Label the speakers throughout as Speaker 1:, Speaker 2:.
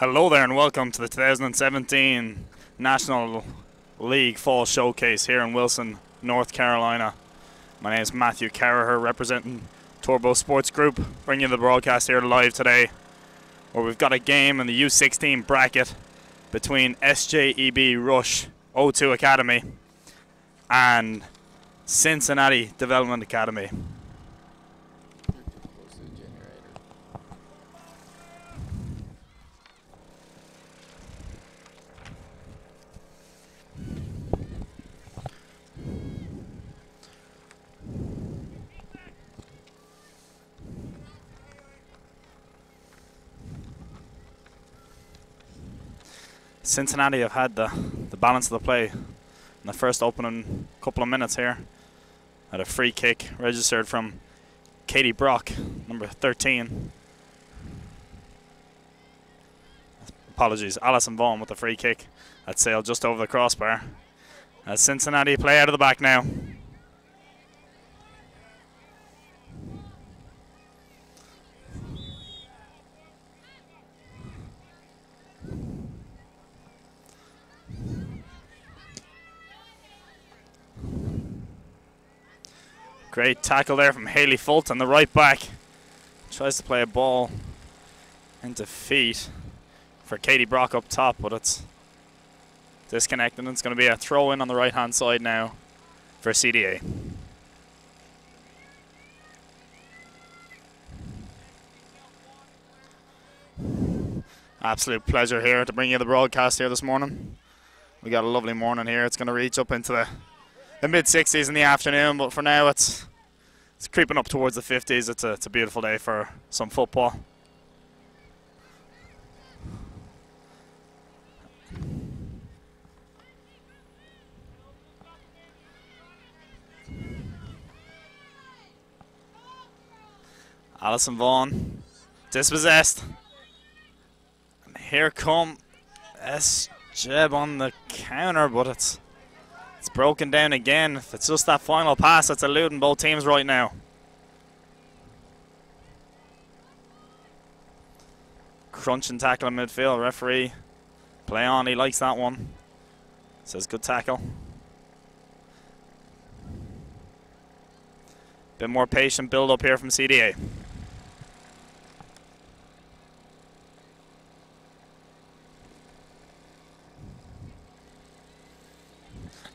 Speaker 1: Hello there and welcome to the 2017 National League Fall Showcase here in Wilson, North Carolina. My name is Matthew Carraher, representing Turbo Sports Group, bringing you the broadcast here live today, where we've got a game in the U16 bracket between SJEB Rush O2 Academy and Cincinnati Development Academy. Cincinnati have had the balance of the play in the first opening couple of minutes here. Had a free kick registered from Katie Brock, number 13. Apologies, Alison Vaughan with the free kick that sailed just over the crossbar. As Cincinnati play out of the back now. Great tackle there from Hayley Fulton, the right back. Tries to play a ball into feet for Katie Brock up top, but it's disconnected. It's going to be a throw in on the right hand side now for CDA. Absolute pleasure here to bring you the broadcast here this morning. We got a lovely morning here. It's going to reach up into the mid-60s in the afternoon, but for now it's creeping up towards the 50s. It's a beautiful day for some football. Alison Vaughan dispossessed, and here come SJEB on the counter, but it's broken down again. If it's just that final pass that's eluding both teams right now. Crunching tackle in midfield. Referee, play on. He likes that one. Says good tackle. Bit more patient build up here from CDA.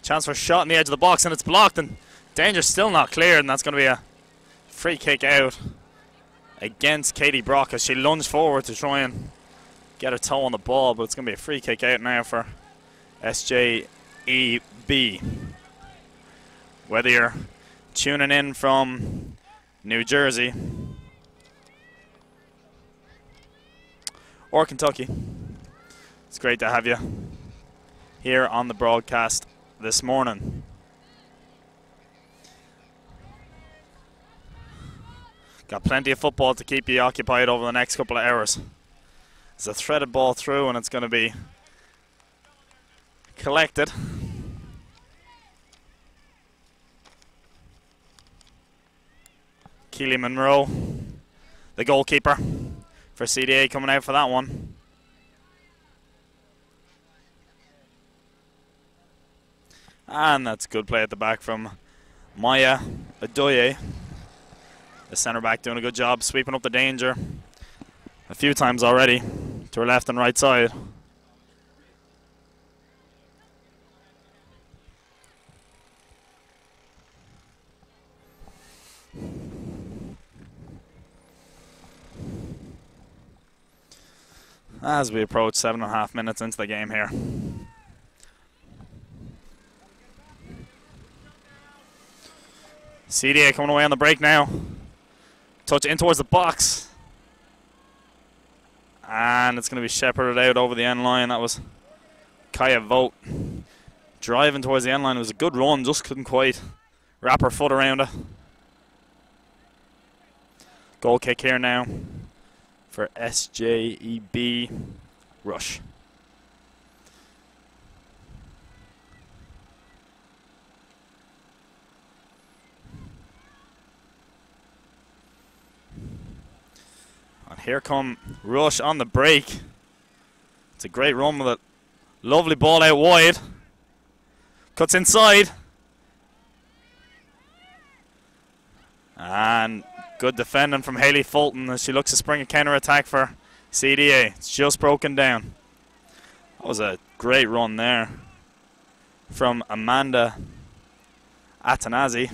Speaker 1: Chance for a shot in the edge of the box, and it's blocked, and danger still not cleared, and that's going to be a free kick out against Katie Brock as she lunged forward to try and get her toe on the ball, but it's going to be a free kick out now for SJEB. Whether you're tuning in from New Jersey or Kentucky, it's great to have you here on the broadcast this morning. Got plenty of football to keep you occupied over the next couple of hours. It's a threaded ball through, and it's going to be collected. Keely Monroe, the goalkeeper for CDA, coming out for that one. And that's good play at the back from Maya Adoye. The centre back doing a good job sweeping up the danger a few times already to her left and right side. As we approach 7.5 minutes into the game here. CDA coming away on the break now. Touch in towards the box. And it's going to be shepherded out over the end line. That was Kaya Vogt driving towards the end line. It was a good run, just couldn't quite wrap her foot around it. Goal kick here now for SJEB Rush. And here come Rush on the break. It's a great run with it. Lovely ball out wide. Cuts inside. And good defending from Hayley Fulton as she looks to spring a counter-attack for CDA. It's just broken down. That was a great run there from Amanda Atanasi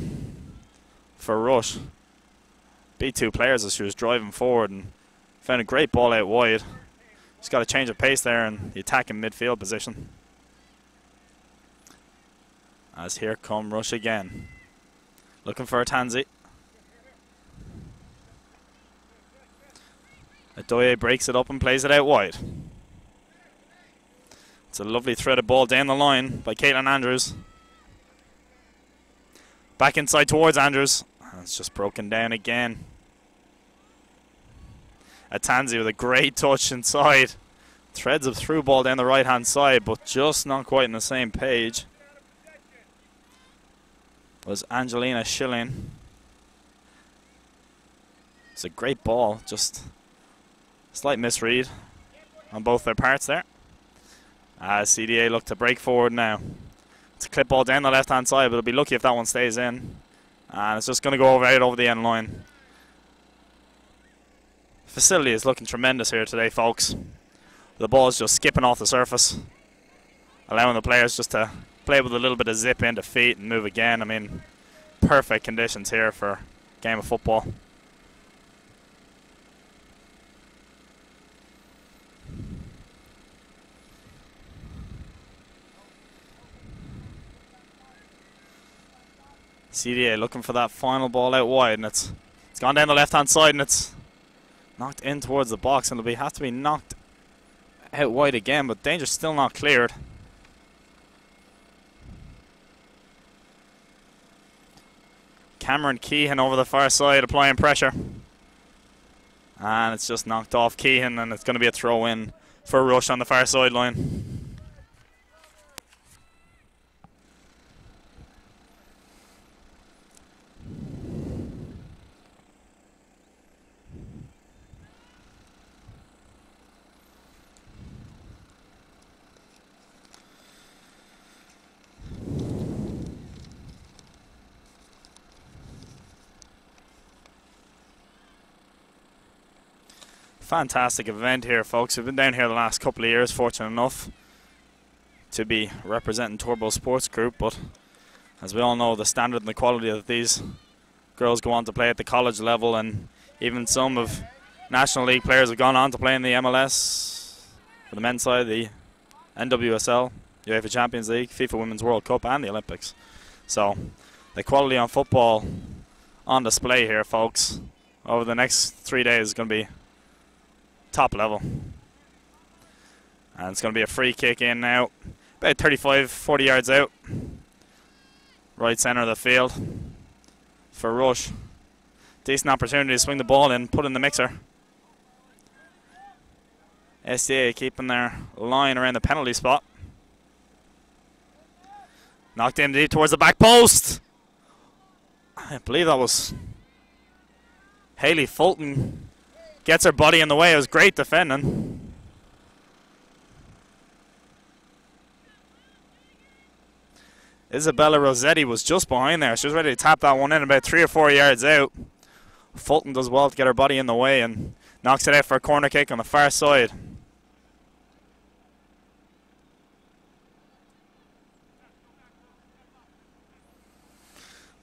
Speaker 1: for Rush. Beat two players as she was driving forward and found a great ball out wide. She's got a change of pace there in the attacking midfield position. As here come Rush again. Looking for a Tansy. Adoye breaks it up and plays it out wide. It's a lovely threaded ball down the line by Caitlin Andrews. Back inside towards Andrews. It's just broken down again. Atanzi with a great touch inside. Threads a through ball down the right hand side, but just not quite in the same page. Was Angelina Schilling. It's a great ball, just slight misread on both their parts there. As CDA look to break forward now. It's a clip ball down the left hand side, but it'll be lucky if that one stays in. And it's just going to go right over the end line. Facility is looking tremendous here today, folks. The ball is just skipping off the surface, allowing the players just to play with a little bit of zip into feet and move again. I mean, perfect conditions here for a game of football. CDA looking for that final ball out wide, and it's gone down the left hand side and it's knocked in towards the box, and it'll have to be knocked out wide again, but danger still not cleared. Cameron Keehan over the far side applying pressure, and it's just knocked off Keehan, and it's going to be a throw in for Rush on the far sideline. Fantastic event here, folks. We've been down here the last couple of years, fortunate enough to be representing Turbo Sports Group, but as we all know, the standard and the quality that these girls go on to play at the college level, and even some of National League players have gone on to play in the MLS, for the men's side, the NWSL, UEFA Champions League, FIFA Women's World Cup and the Olympics. So the quality on football on display here, folks, over the next 3 days is going to be top level. And it's going to be a free kick in now, about 35-40 yards out, right centre of the field for Rush. Decent opportunity to swing the ball in, put in the mixer. SJEB keeping their line around the penalty spot. Knocked in deep towards the back post. I believe that was Hayley Fulton. Gets her body in the way. It was great defending. Isabella Rossetti was just behind there. She was ready to tap that one in about 3 or 4 yards out. Fulton does well to get her body in the way and knocks it out for a corner kick on the far side.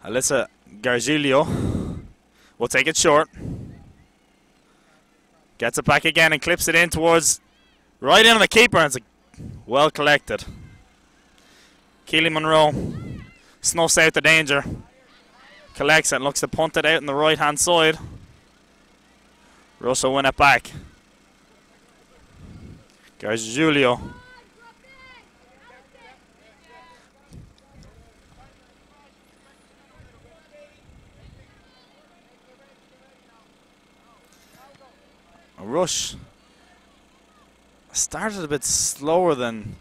Speaker 1: Alyssa Gargiglio will take it short. Gets it back again and clips it in towards right into the keeper, and it's well collected. Keely Monroe snuffs out the danger, collects it and looks to punt it out on the right hand side. Rush will win it back. Gargiglio. Rush started a bit slower than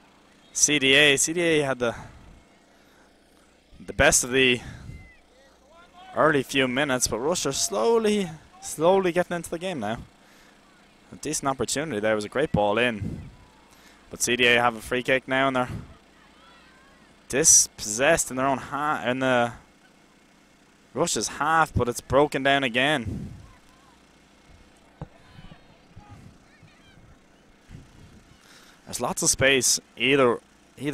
Speaker 1: CDA. CDA had the best of the early few minutes, but Rush are slowly getting into the game now. A decent opportunity there. Was a great ball in. But CDA have a free kick now, and they're dispossessed in their own half, in the Russia's half, but it's broken down again. There's lots of space either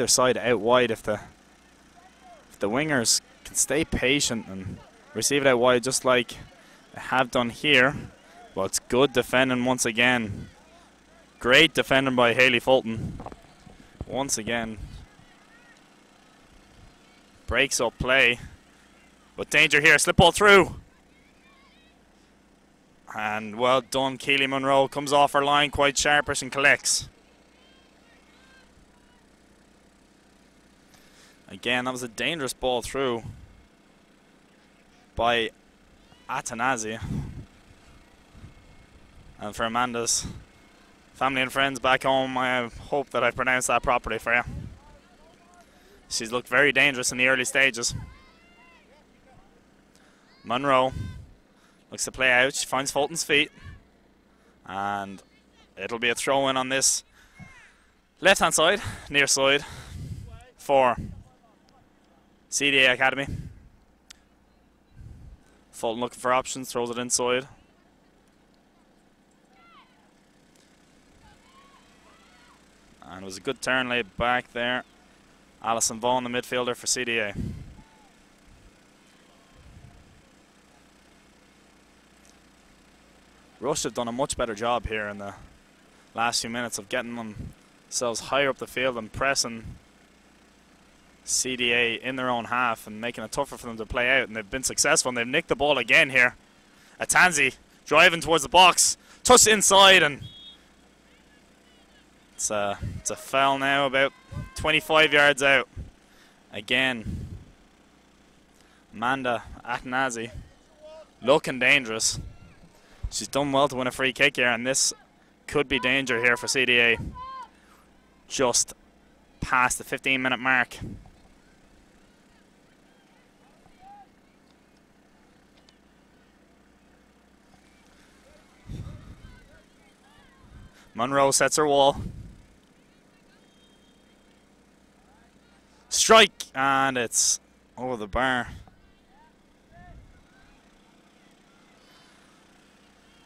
Speaker 1: side out wide if the wingers can stay patient and receive it out wide just like they have done here. Well, it's good defending once again. Great defending by Hayley Fulton. Once again. Breaks up play. But danger here. Slip ball through. And well done. Keely Monroe comes off her line quite sharpish and collects. Again, that was a dangerous ball through by Atanazi. And for Amanda's family and friends back home, I hope that I pronounced that properly for you. She's looked very dangerous in the early stages. Monroe looks to play out. She finds Fulton's feet. And it'll be a throw-in on this left-hand side, near side, for CDA Academy. Fulton looking for options, throws it inside. And it was a good turn laid back there. Alison Vaughan, the midfielder for CDA. Rush have done a much better job here in the last few minutes of getting themselves higher up the field and pressing CDA in their own half and making it tougher for them to play out, and they've been successful, and they've nicked the ball again here. Atanzi driving towards the box, touched inside, and it's a foul now about 25 yards out. Again, Amanda Atanazi looking dangerous. She's done well to win a free kick here, and this could be danger here for CDA. Just past the 15-minute mark. Monroe sets her wall. Strike, and it's over the bar.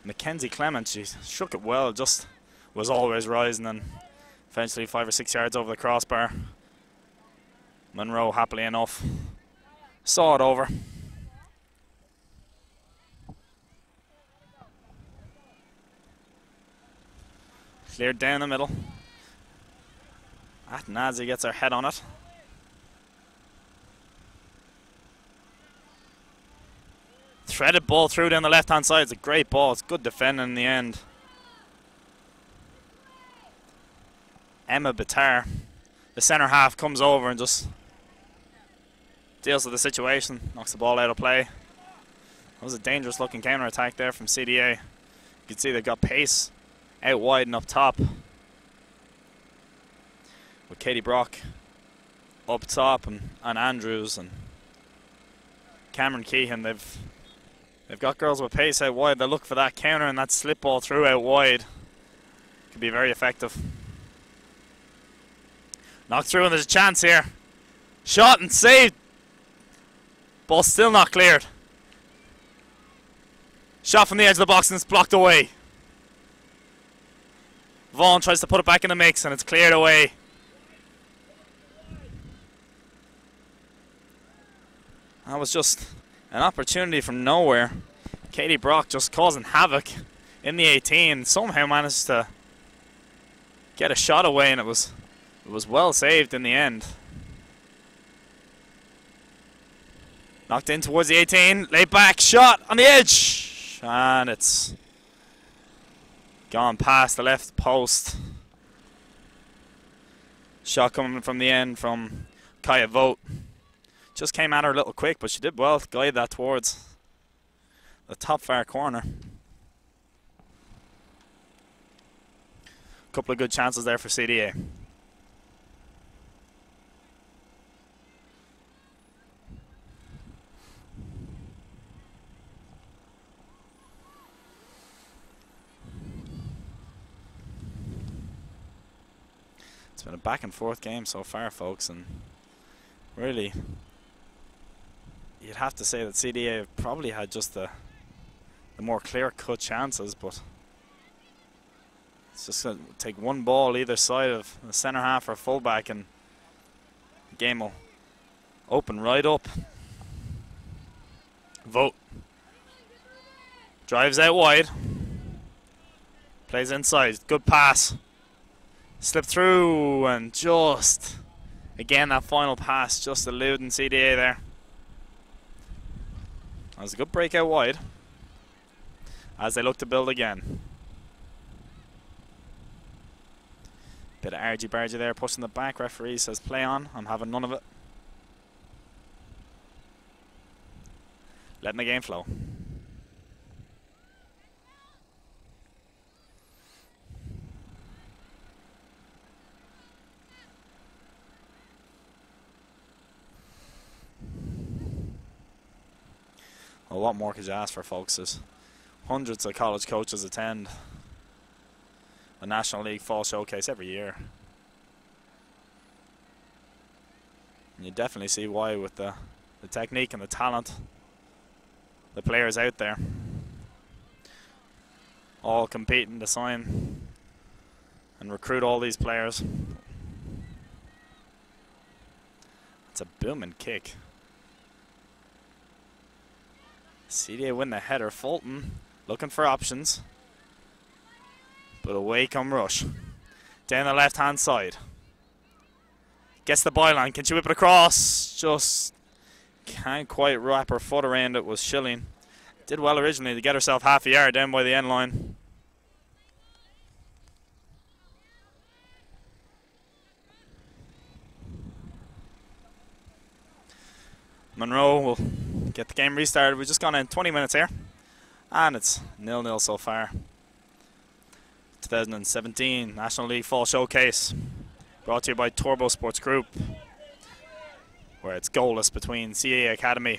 Speaker 1: Mackenzie Clement, she shook it well, just was always rising, and eventually 5 or 6 yards over the crossbar. Monroe, happily enough, saw it over. Cleared down the middle. Atanazi gets her head on it. Threaded ball through down the left-hand side. It's a great ball. It's good defending in the end. Emma Bitar, the centre half, comes over and just deals with the situation. Knocks the ball out of play. That was a dangerous looking counter attack there from CDA. You can see they've got pace out wide and up top. With Katie Brock up top and Andrews and Cameron Keehan, they've got girls with pace out wide. They look for that counter, and that slip ball through out wide could be very effective. Knocked through, and there's a chance here. Shot and saved. Ball still not cleared. Shot from the edge of the box, and it's blocked away. Vaughan tries to put it back in the mix, and it's cleared away. That was just an opportunity from nowhere. Katie Brock just causing havoc in the 18. Somehow managed to get a shot away, and it was well saved in the end. Knocked in towards the 18. Laid back, shot on the edge. And it's gone past the left post. Shot coming from the end from Kaya Vogt. Just came at her a little quick, but she did well to guide that towards the top far corner. Couple of good chances there for CDA. been a back and forth game so far, folks, and really you'd have to say that CDA have probably had just the more clear-cut chances, but it's just going to take one ball either side of the centre half or fullback and the game will open right up. Vote. Drives out wide. Plays inside. Good pass. Slip through and just, again, that final pass just eluding CDA there. That was a good break out wide as they look to build again. Bit of argy-bargy there, pushing the back. Referee says play on. I'm having none of it. Letting the game flow. Well, what more could you ask for, folks? As hundreds of college coaches attend a National League Fall Showcase every year. And you definitely see why with the technique and the talent, the players out there, all competing to sign and recruit all these players. It's a booming kick. CDA win the header. Fulton looking for options, but away come Rush. Down the left hand side. Gets the byline. Can she whip it across? Just can't quite wrap her foot around it. Was Schilling. Did well originally to get herself half a yard down by the end line. Monroe will get the game restarted. We've just gone in 20 minutes here, and it's 0-0 so far. 2017 National League Fall Showcase, brought to you by Turbo Sports Group, where it's goalless between CDA Academy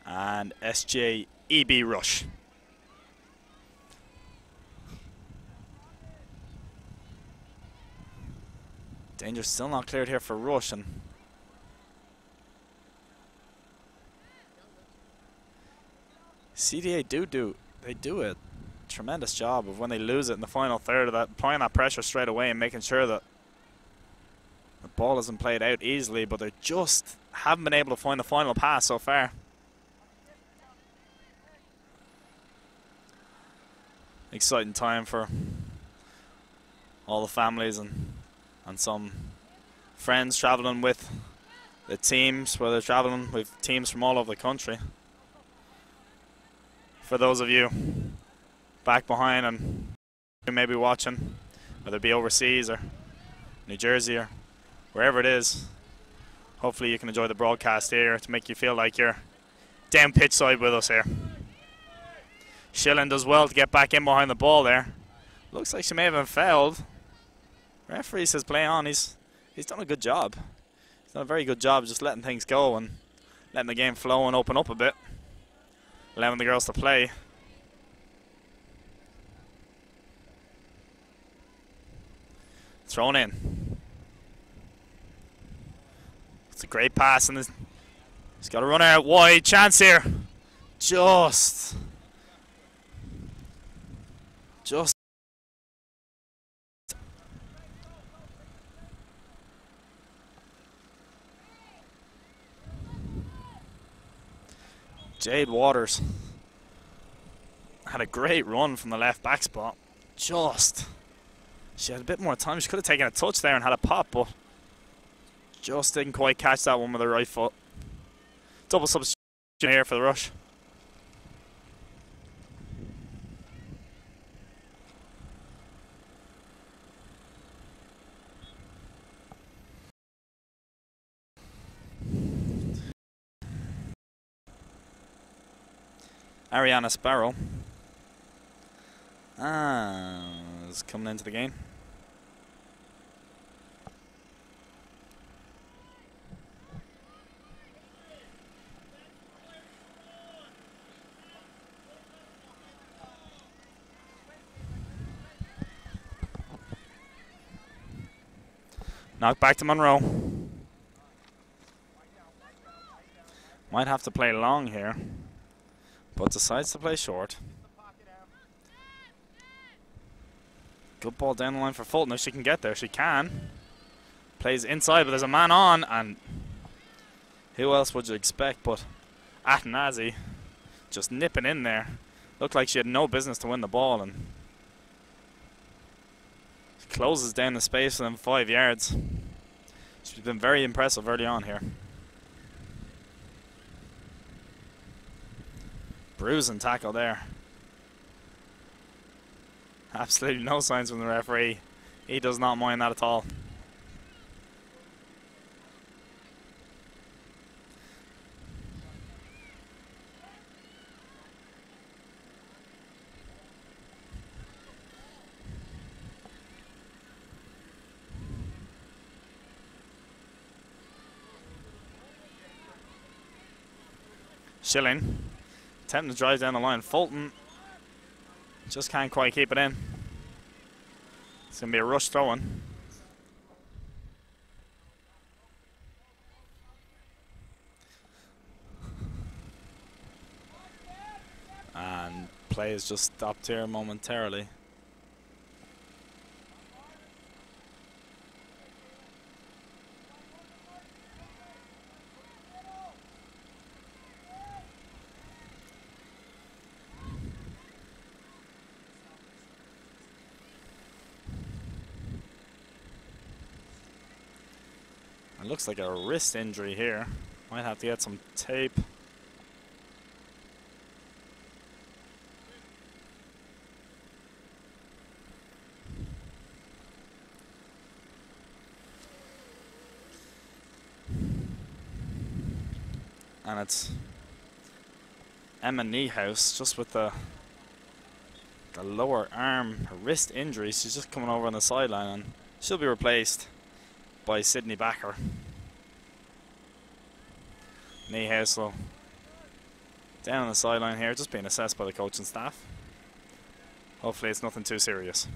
Speaker 1: and SJEB Rush. Danger still not cleared here for Rush, and CDA do a tremendous job of when they lose it in the final third of that, applying that pressure straight away and making sure that the ball isn't played out easily, but they just haven't been able to find the final pass so far. Exciting time for all the families and some friends traveling with the teams, where they're traveling with teams from all over the country. For those of you back behind and who may be watching, whether it be overseas or New Jersey or wherever it is, hopefully you can enjoy the broadcast here to make you feel like you're down pitch side with us here. Schilling does well to get back in behind the ball there. Looks like she may have been fouled. Referee says play on. He's done a good job. He's done a very good job just letting things go and letting the game flow and open up a bit, allowing the girls to play. Thrown in. It's a great pass, and he's got to run out wide. Chance here. Just Jade Waters had a great run from the left back spot. She had a bit more time. She could have taken a touch there and had a pop, but just didn't quite catch that one with her right foot. Double substitution here for the Rush. Ariana Sparrow is coming into the game. Knock back to Monroe. Might have to play long here, but decides to play short. Good ball down the line for Fulton. If she can get there, she can. Plays inside, but there's a man on, and who else would you expect but Atanazi just nipping in there. Looked like she had no business to win the ball, and she closes down the space within 5 yards. She's been very impressive early on here. Bruising tackle there. Absolutely no signs from the referee. He does not mind that at all. Schilling attempting to drive down the line. Fulton just can't quite keep it in. It's going to be a rush throw-in. And play is just stopped here momentarily. It looks like a wrist injury here. Might have to get some tape. And it's Emma Niehaus just with the lower arm, her wrist injury. She's just coming over on the sideline, and she'll be replaced by Sydney Backer. Niehaus down on the sideline here, just being assessed by the coaching staff. Hopefully it's nothing too serious.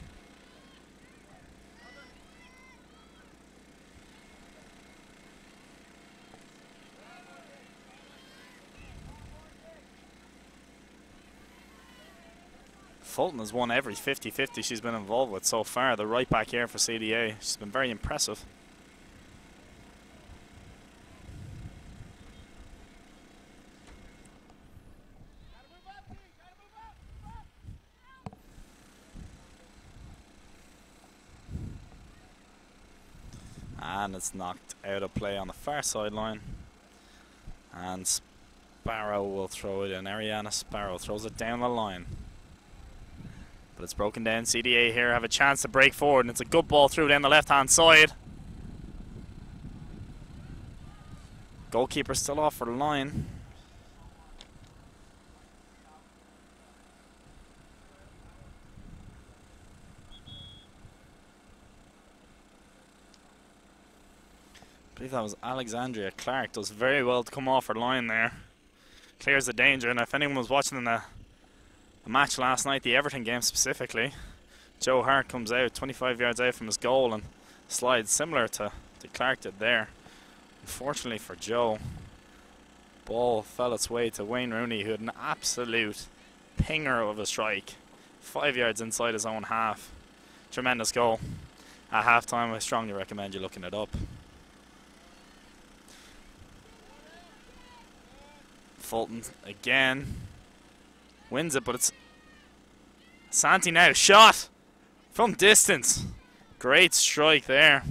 Speaker 1: Fulton has won every 50-50 she's been involved with so far. The right back here for CDA. She's been very impressive. And it's knocked out of play on the far sideline. And Sparrow will throw it in. Ariana Sparrow throws it down the line. But it's broken down. CDA here have a chance to break forward, and it's a good ball through down the left-hand side. Goalkeeper still off for the line. I believe that was Alexandria Clark. Does very well to come off her line there. Clears the danger, and if anyone was watching the match last night, the Everton game specifically, Joe Hart comes out 25 yards out from his goal and slides similar to Clark did there. Unfortunately for Joe, ball fell its way to Wayne Rooney, who had an absolute pinger of a strike 5 yards inside his own half. Tremendous goal. At halftime, I strongly recommend you looking it up. Fulton again wins it, but it's Santi now. Shot from distance. Great strike there.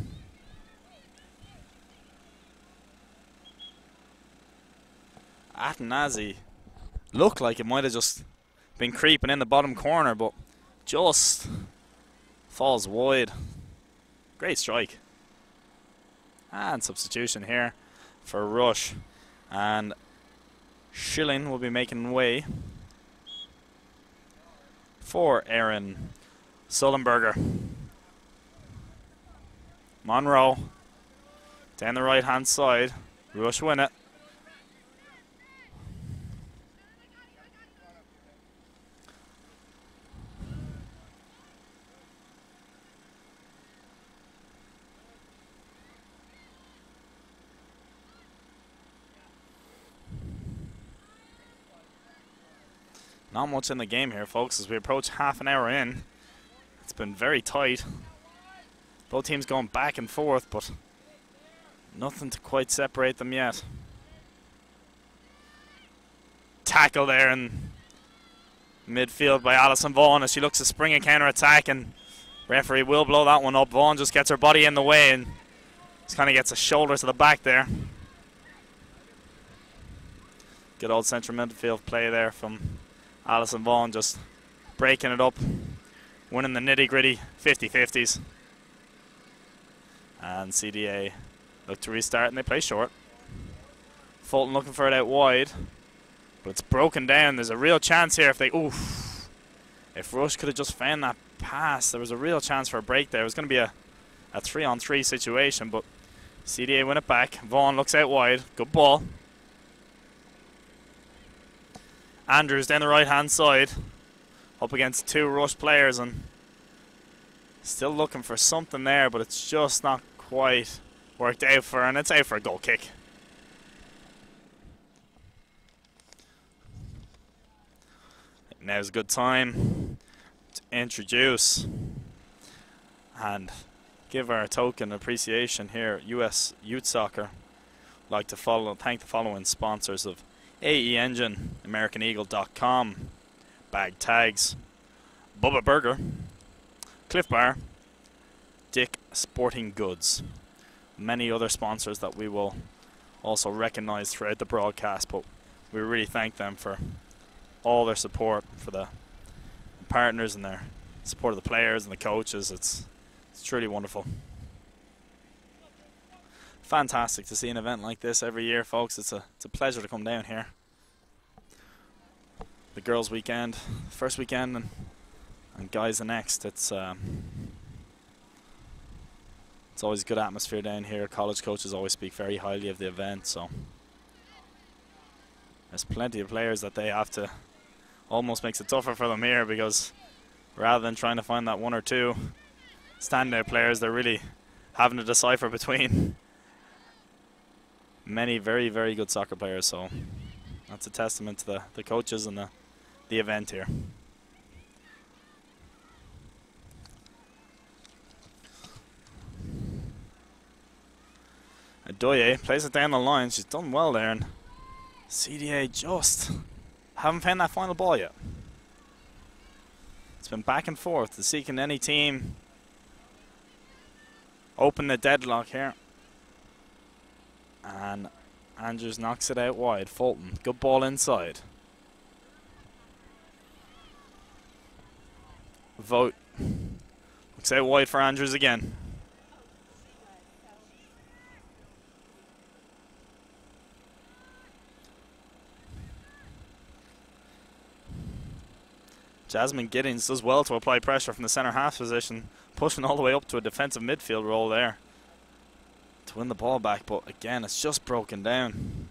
Speaker 1: Atanazi looked like it might have just been creeping in the bottom corner, but just falls wide. Great strike. And substitution here for Rush. And Schilling will be making way for Erin Sullenberger. Monroe down the right hand side. Rush win it. Not much in the game here, folks, as we approach half an hour in. It's been very tight. Both teams going back and forth, but nothing to quite separate them yet. Tackle there in midfield by Alison Vaughan as she looks to spring a counter-attack, and referee will blow that one up. Vaughan just gets her body in the way and just kind of gets a shoulder to the back there. Good old central midfield play there from Alison Vaughan, just breaking it up, winning the nitty-gritty 50-50s. And CDA look to restart and they play short. Fulton looking for it out wide, but it's broken down. There's a real chance here if they... Oof. If Rush could have just found that pass, there was a real chance for a break there. It was going to be a 3-on-3 situation, but CDA win it back. Vaughan looks out wide. Good ball. Andrews down the right-hand side, up against two Rush players, and still looking for something there, but it's just not quite worked out for her, and it's out for a goal kick. Now's a good time to introduce and give our token appreciation here. US Youth Soccer. I'd like to thank the following sponsors of AE Engine, AmericanEagle.com, Bag Tags, Bubba Burger, Cliff Bar, Dick Sporting Goods. Many other sponsors that we will also recognize throughout the broadcast, but we really thank them for all their support, for the partners and their support of the players and the coaches. It's truly wonderful. Fantastic to see an event like this every year, folks. It's a pleasure to come down here. The girls' weekend, first weekend, and guys the next. It's always a good atmosphere down here. College coaches always speak very highly of the event, so there's plenty of players that they have to, almost makes it tougher for them here, because rather than trying to find that one or two standout players, they're really having to decipher between many very, very good soccer players. So that's a testament to the coaches and the event here. Adoye plays it down the line. She's done well there, and CDA just haven't found that final ball yet. It's been back and forth. To see can any team open the deadlock here. And Andrews knocks it out wide. Fulton, good ball inside. Vote looks out wide for Andrews again. Jasmine Giddings does well to apply pressure from the centre half position, pushing all the way up to a defensive midfield role there to win the ball back, but again it's just broken down.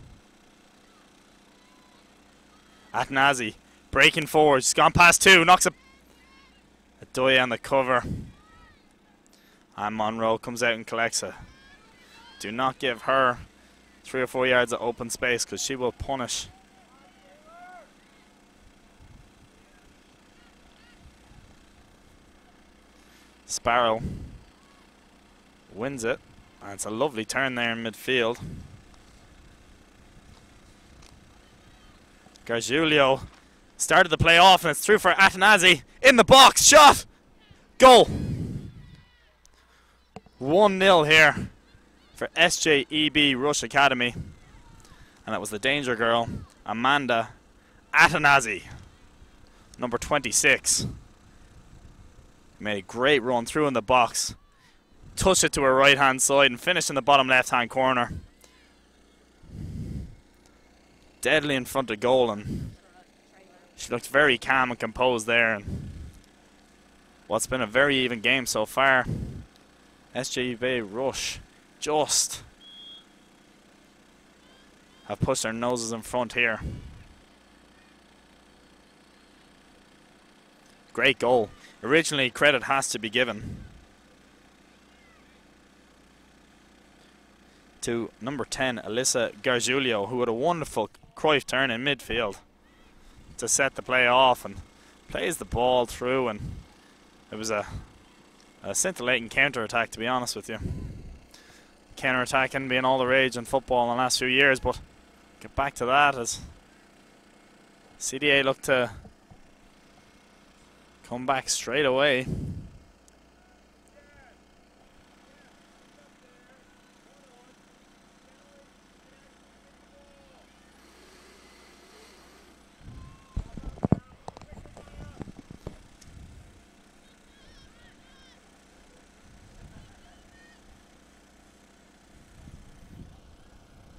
Speaker 1: Atanazi breaking forward, she's gone past two, knocks it. Adoye on the cover, and Monroe comes out and collects it. Do not give her 3 or 4 yards of open space, because she will punish. Sparrow wins it, and it's a lovely turn there in midfield. Gargiulio started the play off, and it's through for Atanazi in the box. Shot! Goal! 1-0 here for SJEB Rush Academy, and that was the danger girl, Amanda Atanazi, number 26. Made a great run through in the box, touched it to her right hand side and finished in the bottom left hand corner. Deadly in front of goal, and she looked very calm and composed there. And what's been a very even game so far. SJEB Rush just have pushed their noses in front here. Great goal. Originally, credit has to be given to number 10, Alyssa Gargiulio, who had a wonderful Cruyff turn in midfield. to set the play off and plays the ball through, and it was a scintillating counter-attack, to be honest with you. Counter-attacking being all the rage in football in the last few years, but get back to that as CDA look to come back straight away.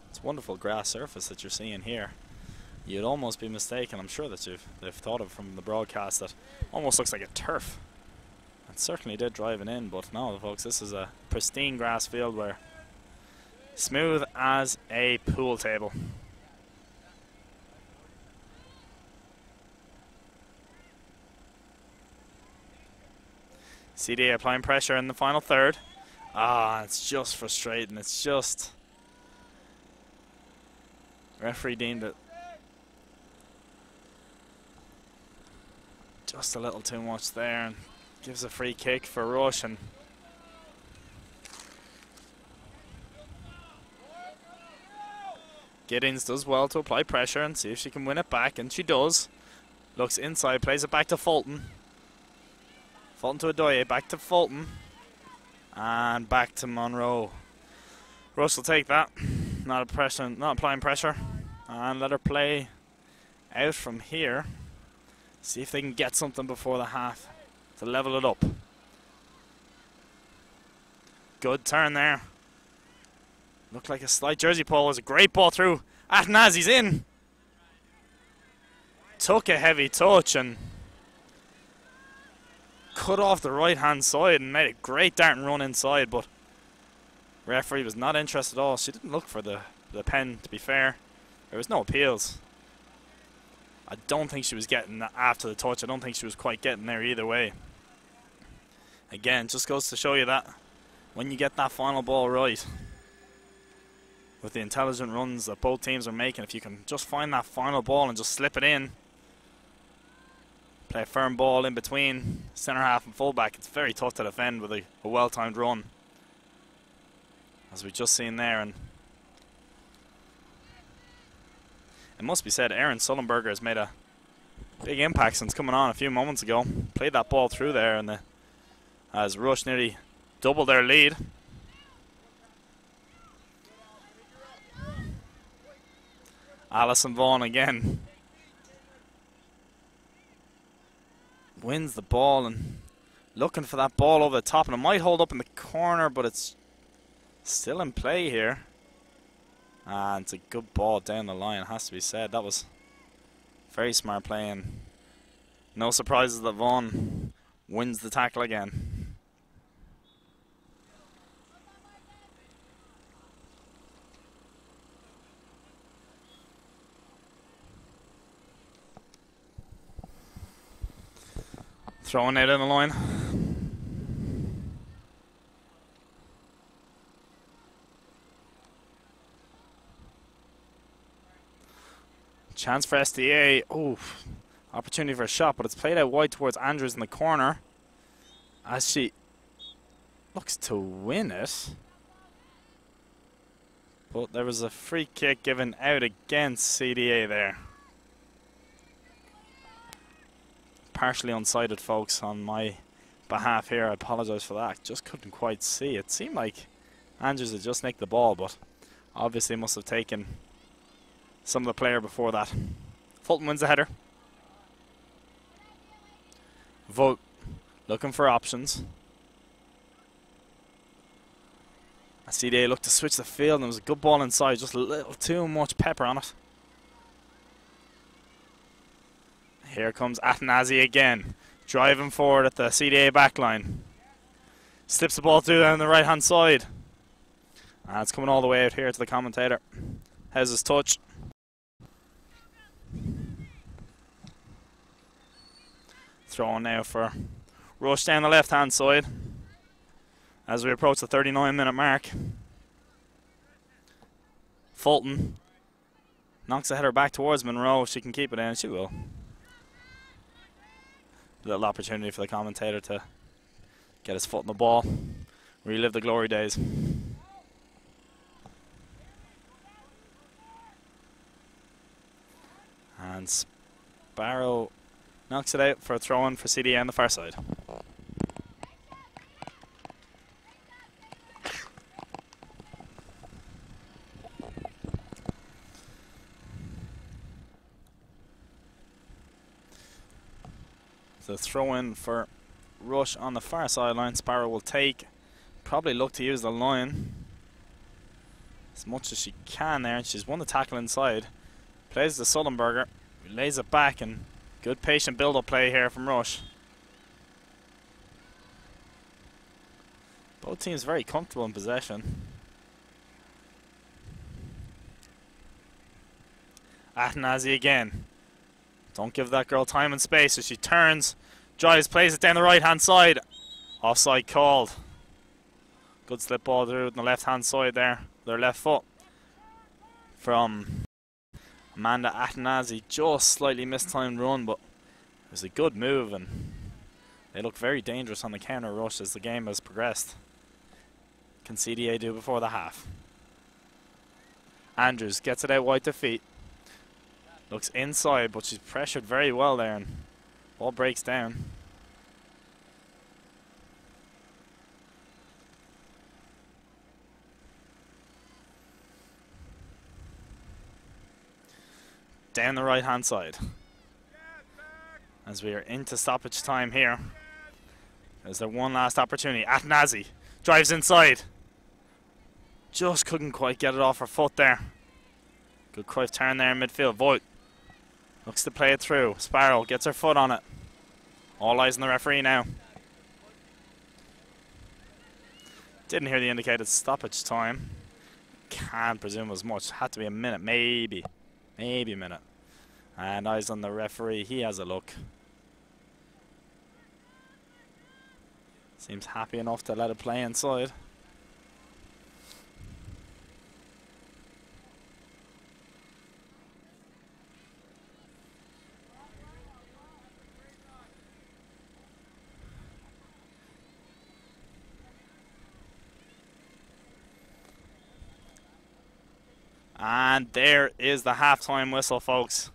Speaker 1: It's wonderful grass surface that you're seeing here. You'd almost be mistaken. I'm sure that they've thought of from the broadcast that almost looks like a turf. It certainly did driving in, but no, folks, this is a pristine grass field where smooth as a pool table. CDA applying pressure in the final third. It's just frustrating. It's just... Referee deemed it just a little too much there and gives a free kick for Rush. And Giddings does well to apply pressure and see if she can win it back, and she does. Looks inside, plays it back to Fulton. Fulton to Adoye, back to Fulton, and back to Monroe. Rush will take that. Not applying pressure, and let her play out from here. See if they can get something before the half to level it up. Good turn there. Looked like a slight jersey pull. It was a great ball through. Atanazi's in. Took a heavy touch and cut off the right hand side and made a great dart and run inside, but referee was not interested at all. She didn't look for the pen, to be fair. There was no appeals. I don't think she was getting that after the touch. I don't think she was quite getting there either way. Again, just goes to show you that when you get that final ball right, with the intelligent runs that both teams are making, if you can just find that final ball and just slip it in, play a firm ball in between centre half and fullback, it's very tough to defend with a well-timed run, as we've just seen there. And it must be said, Aaron Sullenberger has made a big impact since coming on a few moments ago. Played that ball through there, and as Rush nearly doubled their lead. Alison Vaughan again wins the ball and looking for that ball over the top, and it might hold up in the corner, but it's still in play here. And it's a good ball down the line, it has to be said. That was very smart play, and no surprises that Vaughan wins the tackle again. Throwing it in the line. Chance for SDA. Oh, opportunity for a shot, but it's played out wide towards Andrews in the corner as she looks to win it. But there was a free kick given out against CDA there. Partially unsighted, folks, on my behalf here. I apologise for that. Just couldn't quite see. It seemed like Andrews had just nicked the ball, but obviously must have taken some of the player before that. Fulton wins the header. Vogt looking for options. CDA looked to switch the field, and it was a good ball inside, just a little too much pepper on it. Here comes Atanazi again, driving forward at the CDA backline. Slips the ball through down the right hand side. And it's coming all the way out here to the commentator. How's his touch? Throwing now for Rush down the left hand side as we approach the 39-minute mark. Fulton knocks the header back towards Monroe. She can keep it in, she will. little opportunity for the commentator to get his foot in the ball, relive the glory days. And Sparrow knocks it out for a throw-in for CDA on the far side. The throw-in for Rush on the far sideline. Sparrow will take. Probably look to use the line as much as she can there. She's won the tackle inside. Plays the Sullenberger. Lays it back, and good patient build-up play here from Rush. Both teams very comfortable in possession. Athanazi again. Don't give that girl time and space as she turns, drives, plays it down the right-hand side. Offside called. Good slip ball through on the left-hand side there, their left foot. From Amanda Athanazi, just slightly mistimed run, but it was a good move, and they look very dangerous on the counter rush as the game has progressed. Can CDA do before the half? Andrews gets it out wide to feet. Looks inside, but she's pressured very well there, and ball breaks down. Down the right hand side. As we are into stoppage time here. Is there one last opportunity? Athanazi drives inside. Just couldn't quite get it off her foot there. Good Cruyff turn there in midfield. Voigt looks to play it through. Sparrow gets her foot on it. All eyes on the referee now. Didn't hear the indicated stoppage time. Can't presume as much. Had to be a minute, maybe. Maybe a minute. And eyes on the referee. He has a look. Seems happy enough to let it play inside. And there is the halftime whistle, folks,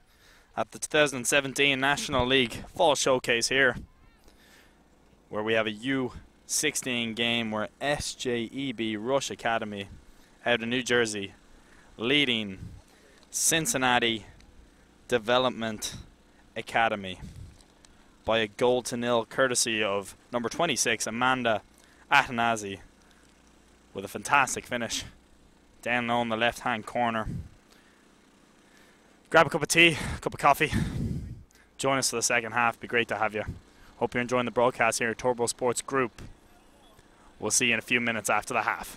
Speaker 1: at the 2017 National League Fall Showcase here, where we have a U16 game where SJEB Rush Academy out of New Jersey leading Cincinnati Development Academy by 1-0, courtesy of number 26, Amanda Athanazi, with a fantastic finish down low in the left-hand corner. Grab a cup of tea, a cup of coffee. Join us for the second half. Be great to have you. Hope you're enjoying the broadcast here at Turbo Sports Group. We'll see you in a few minutes after the half.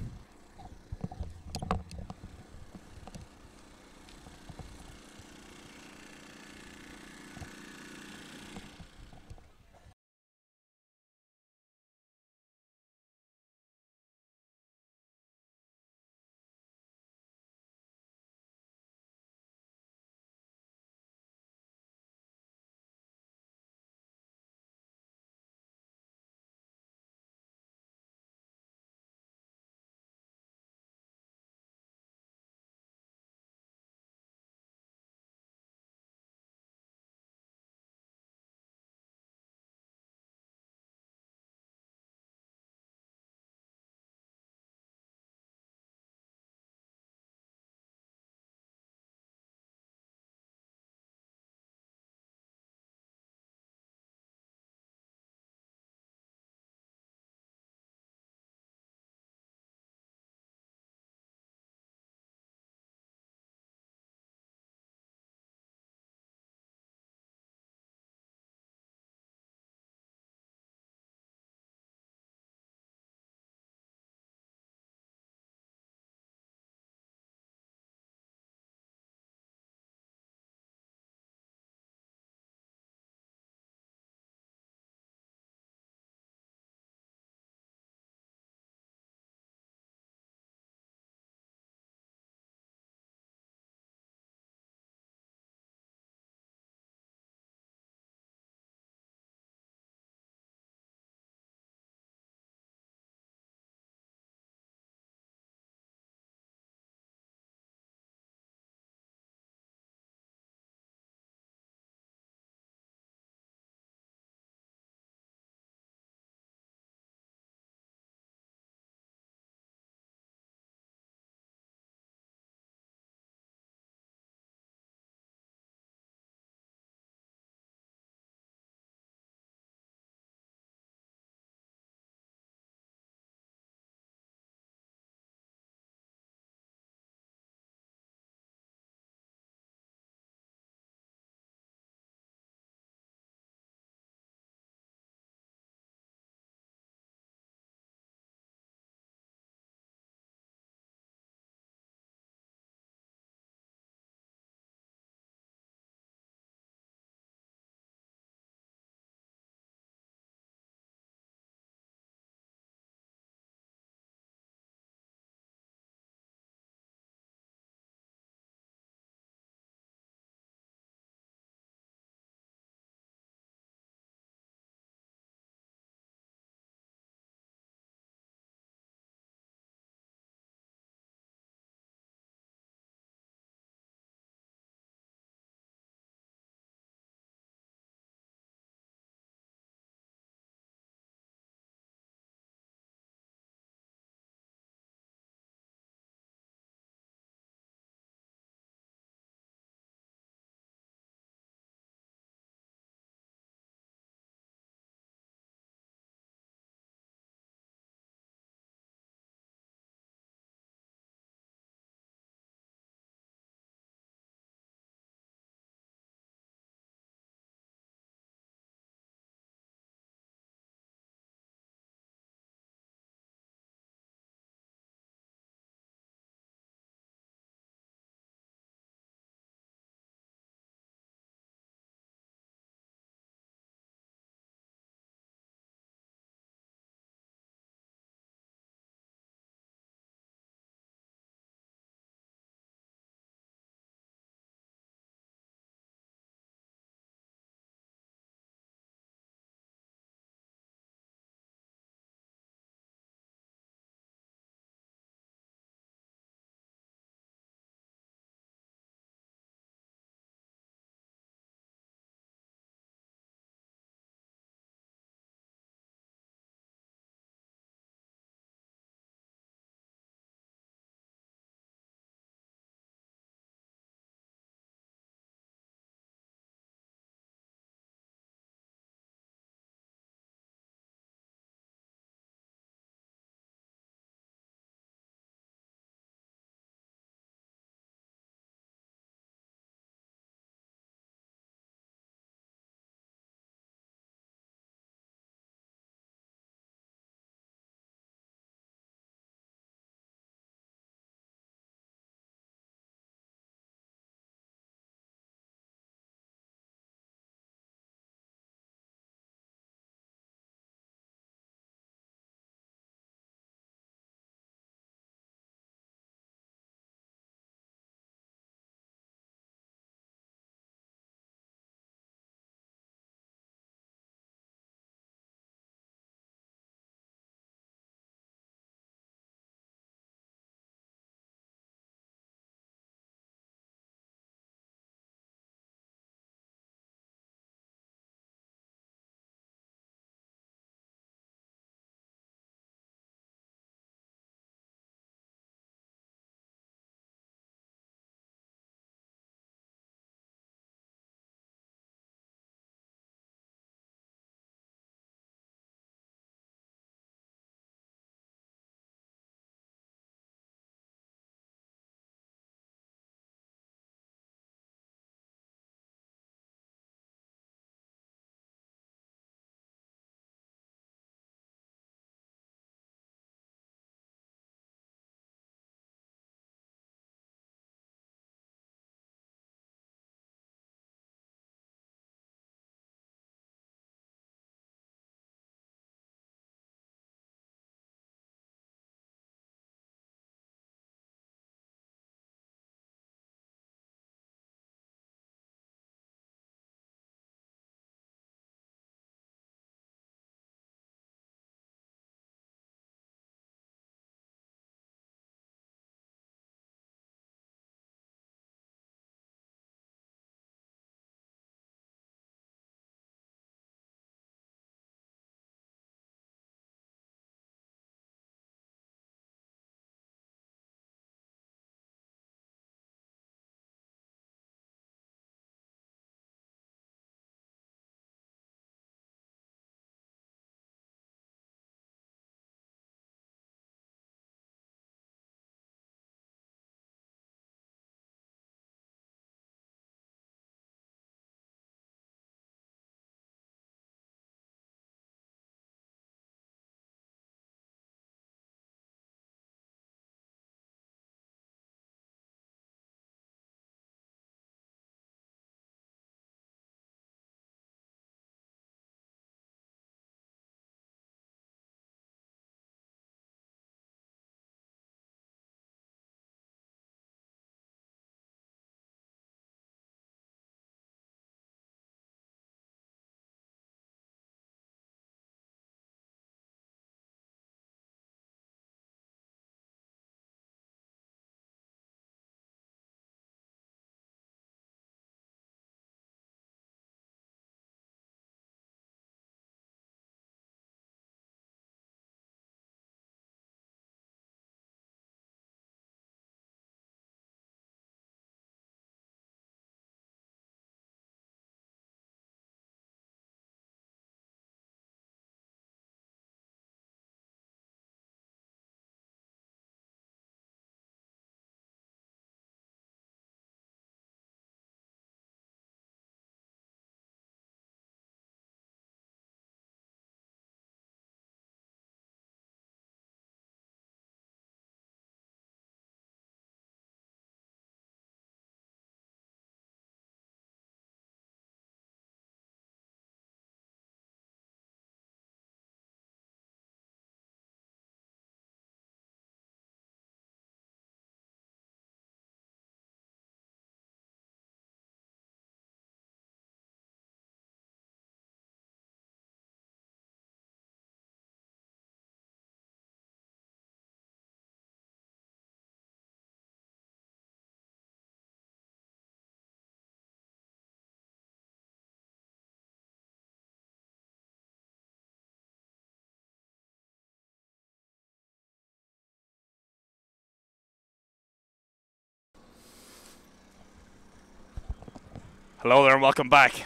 Speaker 1: Hello there and welcome back.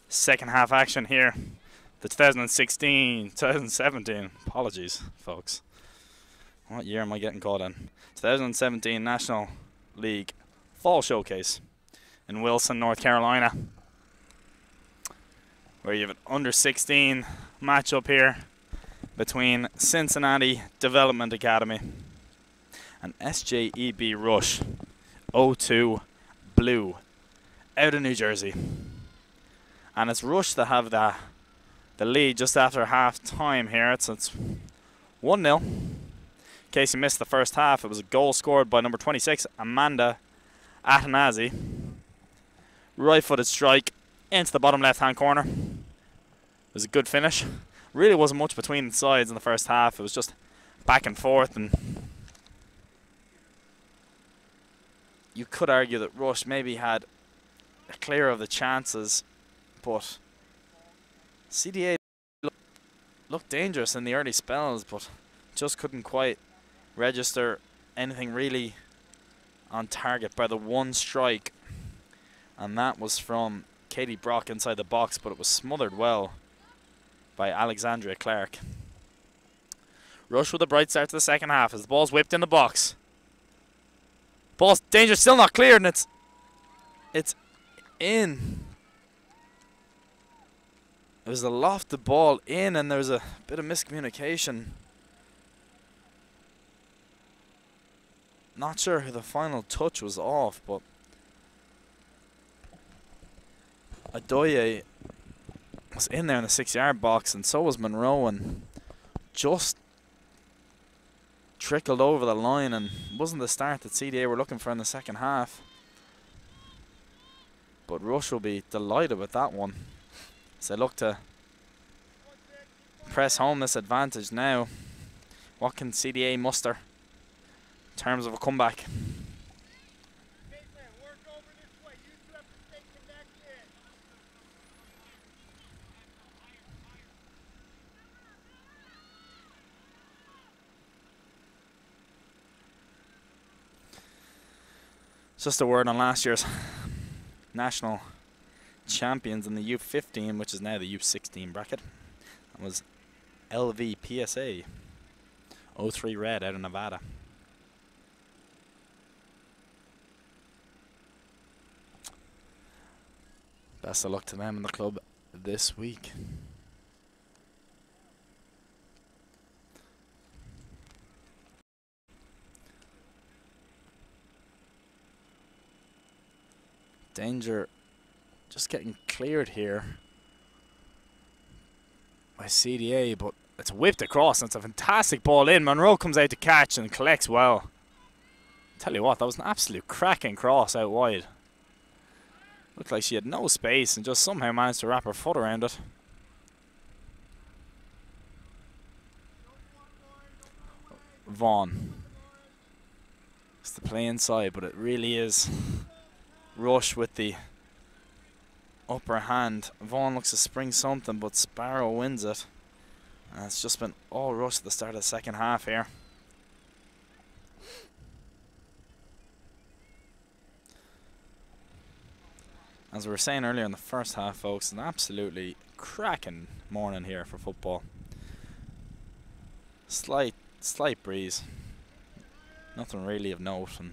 Speaker 1: Second half action here. The 2017, apologies folks. What year am I getting caught in? 2017 National League Fall Showcase in Wilson, North Carolina, where you have an under 16 matchup here between Cincinnati Development Academy and SJEB Rush 02 Blue out of New Jersey. And it's Rush that have the lead just after half time here. It's 1-0. In case you missed the first half, it was a goal scored by number 26, Amanda Atanazi. Right-footed strike into the bottom left-hand corner. It was a good finish. Really wasn't much between the sides in the first half. It was just back and forth, and you could argue that Rush maybe had a clear of the chances, but CDA looked dangerous in the early spells, but just couldn't quite register anything really on target by the one strike, and that was from Katie Brock inside the box, but it was smothered well by Alexandria Clark. Rush with a bright start to the second half as the ball's whipped in the box. Ball's danger, still not cleared, and it's in. It was a lofted ball in, and there was a bit of miscommunication. Not sure who the final touch was off, but Adoye was in there in the 6-yard box, and so was Monroe, and just trickled over the line, and wasn't the start that CDA were looking for in the second half. But Rush will be delighted with that one as they look to press home this advantage now. What can CDA muster in terms of a comeback? Just a word on last year's national champions in the U15, which is now the U16 bracket. That was LVPSA 03 Red out of Nevada. Best of luck to them in the club this week. Danger just getting cleared here by CDA, but it's whipped across, and it's a fantastic ball in. Monroe comes out to catch and collects well. Tell you what, that was an absolute cracking cross out wide. Looked like she had no space and just somehow managed to wrap her foot around it. Vaughn. It's the play inside, but it really is Rush with the upper hand. Vaughn looks to spring something, but Sparrow wins it. And it's just been all Rush at the start of the second half here. As we were saying earlier in the first half, folks, an absolutely cracking morning here for football. Slight breeze. Nothing really of note, and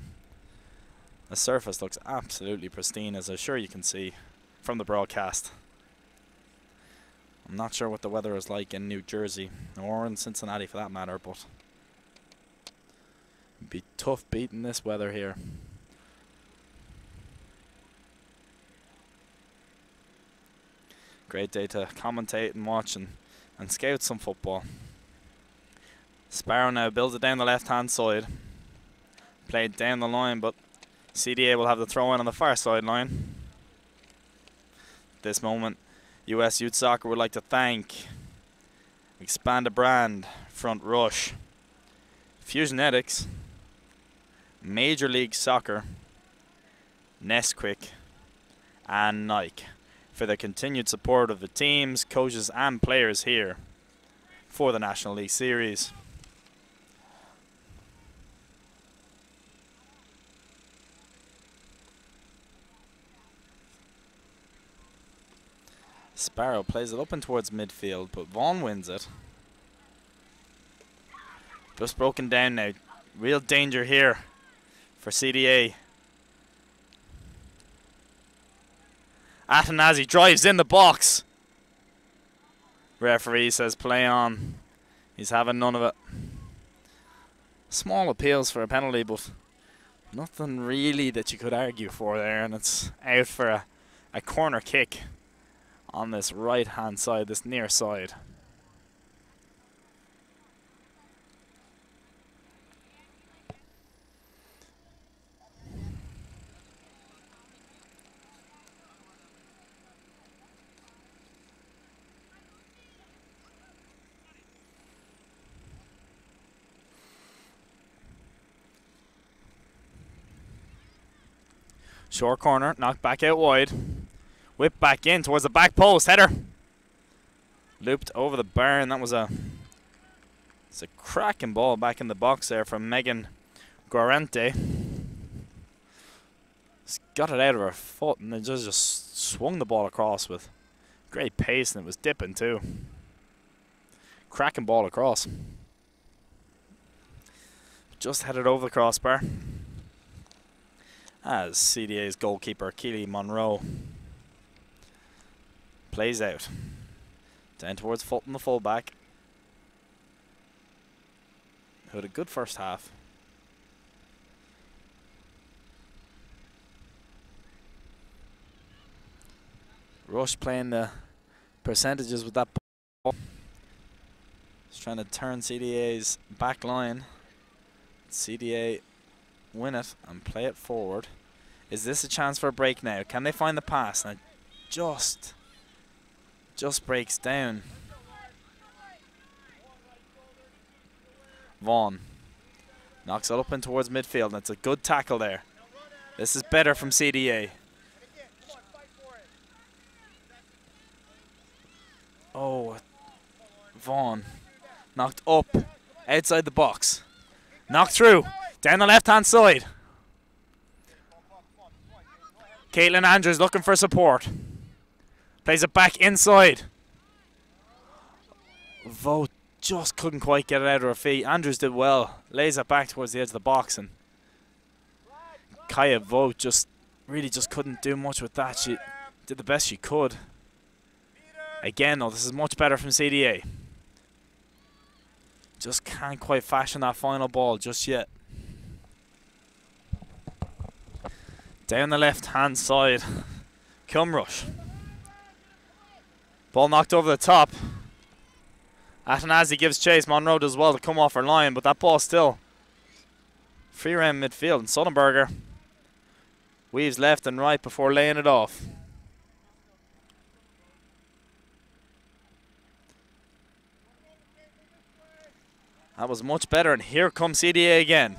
Speaker 1: the surface looks absolutely pristine, as I'm sure you can see from the broadcast. I'm not sure what the weather is like in New Jersey, or in Cincinnati for that matter, but it'd be tough beating this weather here. Great day to commentate and watch and scout some football. Sparrow now builds it down the left-hand side. Played down the line, but CDA will have the throw in on the far sideline. At this moment, US Youth Soccer would like to thank Expand a Brand, Front Rush, Fusionetics, Major League Soccer, Nesquik, and Nike for their continued support of the teams, coaches, and players here for the National League Series. Sparrow plays it up and towards midfield, but Vaughan wins it. Just broken down now. Real danger here for CDA. Athanasi drives in the box. Referee says play on. He's having none of it. Small appeals for a penalty, but nothing really that you could argue for there. And it's out for a corner kick on this right hand side, this near side. Short corner, knocked back out wide. Whip back in towards the back post, header. Looped over the bar, and that was it's a cracking ball back in the box there from Megan Guarente. She's got it out of her foot, and then just swung the ball across with great pace, and it was dipping too. Cracking ball across. Just headed over the crossbar. As CDA's goalkeeper, Keely Monroe, plays out. Down towards Fulton, the fullback, who had a good first half. Rush playing the percentages with that ball. He's trying to turn CDA's back line. CDA win it and play it forward. Is this a chance for a break now? Can they find the pass? And it just breaks down. Vaughan knocks it up and towards midfield, and it's a good tackle there. This is better from CDA. Oh, Vaughan knocked up outside the box. Knocked through down the left hand side. Caitlin Andrews looking for support. Plays it back inside. Vogt just couldn't quite get it out of her feet. Andrews did well. Lays it back towards the edge of the box, and Kaya Vogt really couldn't do much with that. She did the best she could. Again though, this is much better from CDA. Just can't quite fashion that final ball just yet. Down the left hand side, Cumrush. Ball knocked over the top. Athanasi gives chase. Monroe does well to come off her line, but that ball still free around midfield. And Sonnenberger weaves left and right before laying it off. That was much better, and here comes CDA again.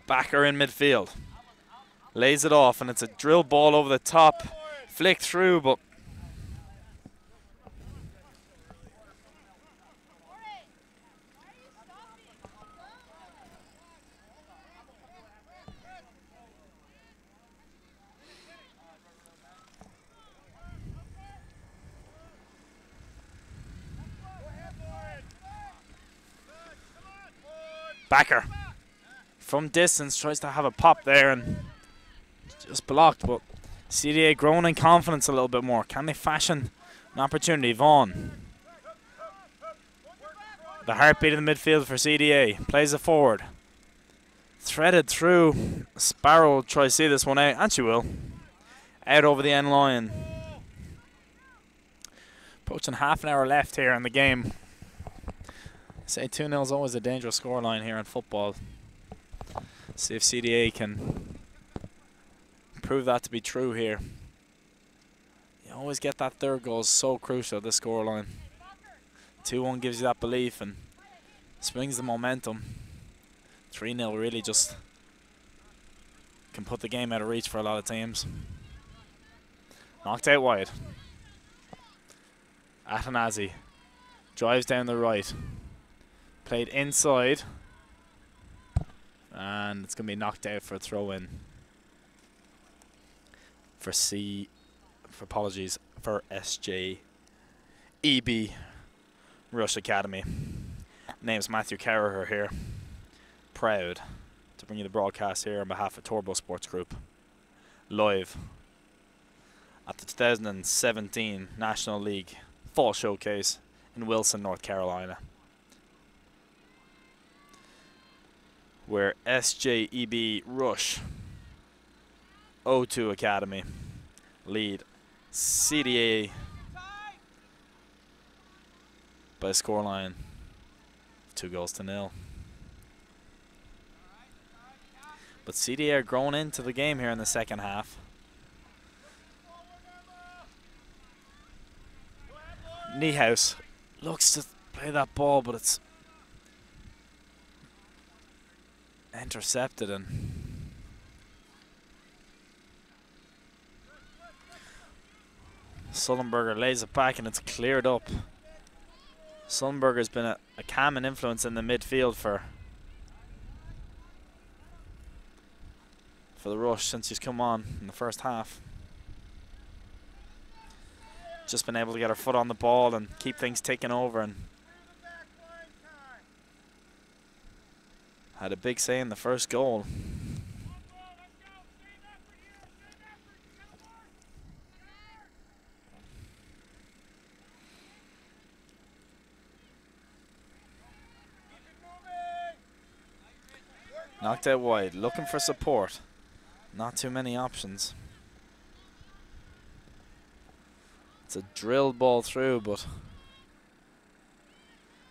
Speaker 1: Backer in midfield. Lays it off, and it's a drill ball over the top. Flick through, but Backer from distance tries to have a pop there and just blocked, but CDA growing in confidence a little bit more. Can they fashion an opportunity? Vaughan, the heartbeat in the midfield for CDA, plays it forward, threaded through. Sparrow will try to see this one out, and she will. Out over the end line. Approaching half an hour left here in the game. Say 2-0 is always a dangerous scoreline here in football. See if CDA can prove that to be true here. You always get that third goal, is so crucial, this scoreline. 2-1 gives you that belief and swings the momentum. 3-0 really just can put the game out of reach for a lot of teams. Knocked out wide. Athanasi drives down the right. Played inside. And it's going to be knocked out for a throw-in. apologies for SJEB Rush Academy. Name's Matthew Carraher here. Proud to bring you the broadcast here on behalf of Turbo Sports Group, live at the 2017 National League Fall Showcase in Wilson, North Carolina, where SJEB Rush O2 Academy lead CDA by a scoreline of 2-0. But CDA are growing into the game here in the second half. Niehaus looks to play that ball, but it's intercepted, and Sullenberger lays it back and it's cleared up. Sullenberger's been a calming influence in the midfield for the Rush since he's come on in the first half. Just been able to get her foot on the ball and keep things ticking over, and had a big say in the first goal. Knocked out wide, looking for support. Not too many options. It's a drilled ball through, but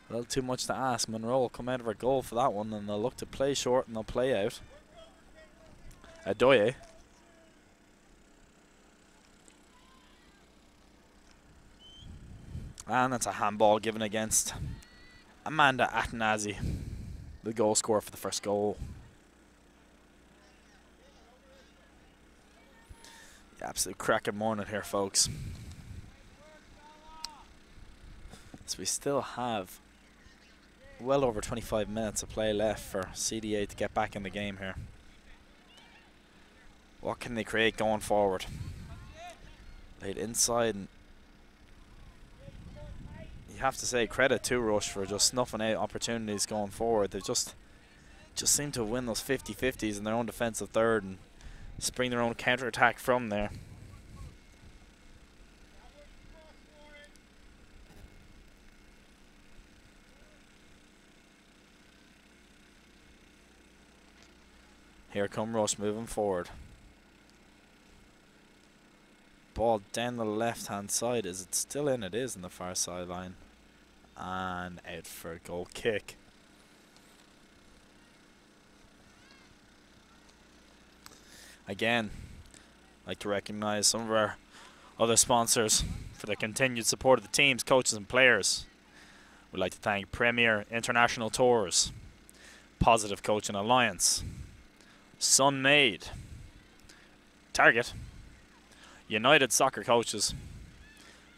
Speaker 1: a little too much to ask. Monroe will come out of her goal for that one, and they'll look to play short and they'll play out. Adoye. And that's a handball given against Amanda Atanazi, the goal scorer for the first goal. Absolute cracking morning here, folks. So we still have well over 25 minutes of play left for CDA to get back in the game here. What can they create going forward? Laid inside, and you have to say credit to Rush for just snuffing out opportunities going forward. They just seem to win those 50-50s in their own defensive third and spring their own counter-attack from there. Here come Rush moving forward. Ball down the left-hand side. Is it still in? It is in the far sideline. And out for a goal kick. Again, I'd like to recognize some of our other sponsors for their continued support of the teams, coaches and players. We'd like to thank Premier International Tours, Positive Coaching Alliance, Sunmade, Target, United Soccer Coaches,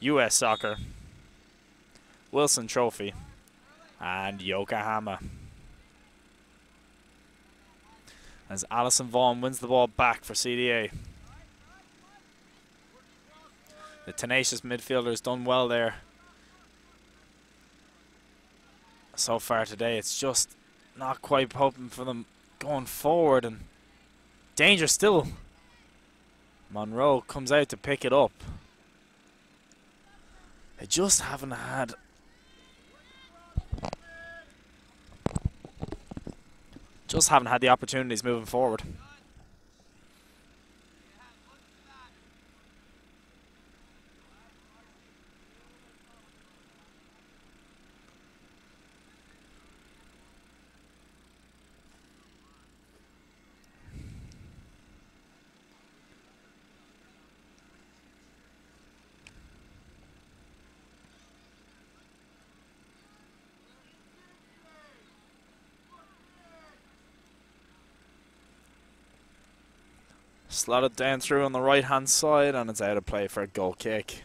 Speaker 1: US Soccer, Wilson Trophy, and Yokohama. As Alison Vaughan wins the ball back for CDA. The tenacious midfielder's done well there so far today. It's just not quite hoping for them going forward, and danger still. Monroe comes out to pick it up. They just haven't had the opportunities moving forward. Slotted down through on the right hand side, and it's out of play for a goal kick.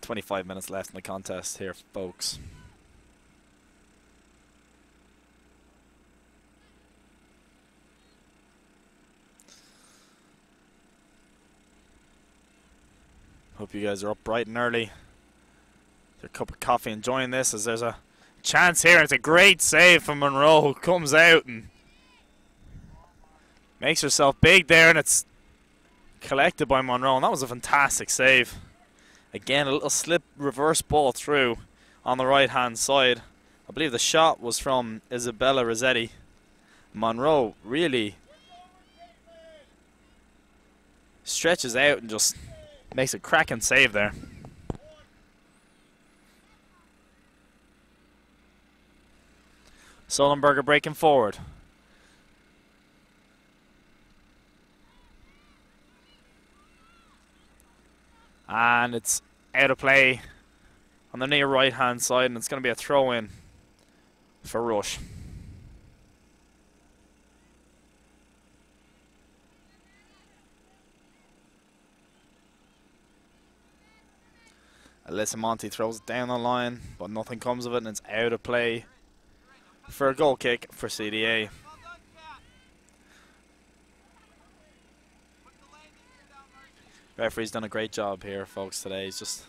Speaker 1: "25 minutes left in the contest here, folks. Hope you guys are up bright and early. Your cup of coffee, enjoying this as there's a chance here. It's a great save from Monroe, who comes out and makes herself big there, and it's collected by Monroe, and that was a fantastic save. Again, a little slip reverse ball through on the right hand side. I believe the shot was from Isabella Rossetti. Monroe really stretches out and just makes a cracking save there. Sullenberger breaking forward. And it's out of play on the near right hand side, and it's going to be a throw in for Rush. Alyssa Monti throws it down the line, but nothing comes of it, and it's out of play for a goal kick for CDA. Referee's done a great job here, folks, today. He's just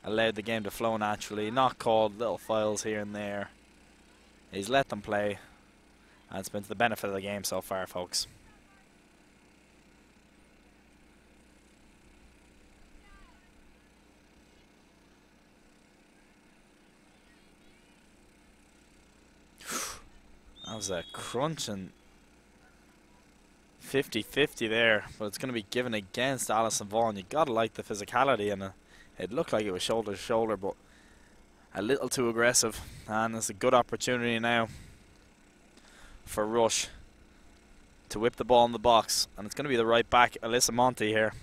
Speaker 1: allowed the game to flow naturally, not called little fouls here and there. He's let them play, and it's been to the benefit of the game so far, folks. That was a crunching 50-50 there, but it's going to be given against Alison Vaughan. You gotta like the physicality, and it looked like it was shoulder to shoulder, but a little too aggressive. And it's a good opportunity now for Rush to whip the ball in the box, and it's going to be the right back, Alyssa Monti here.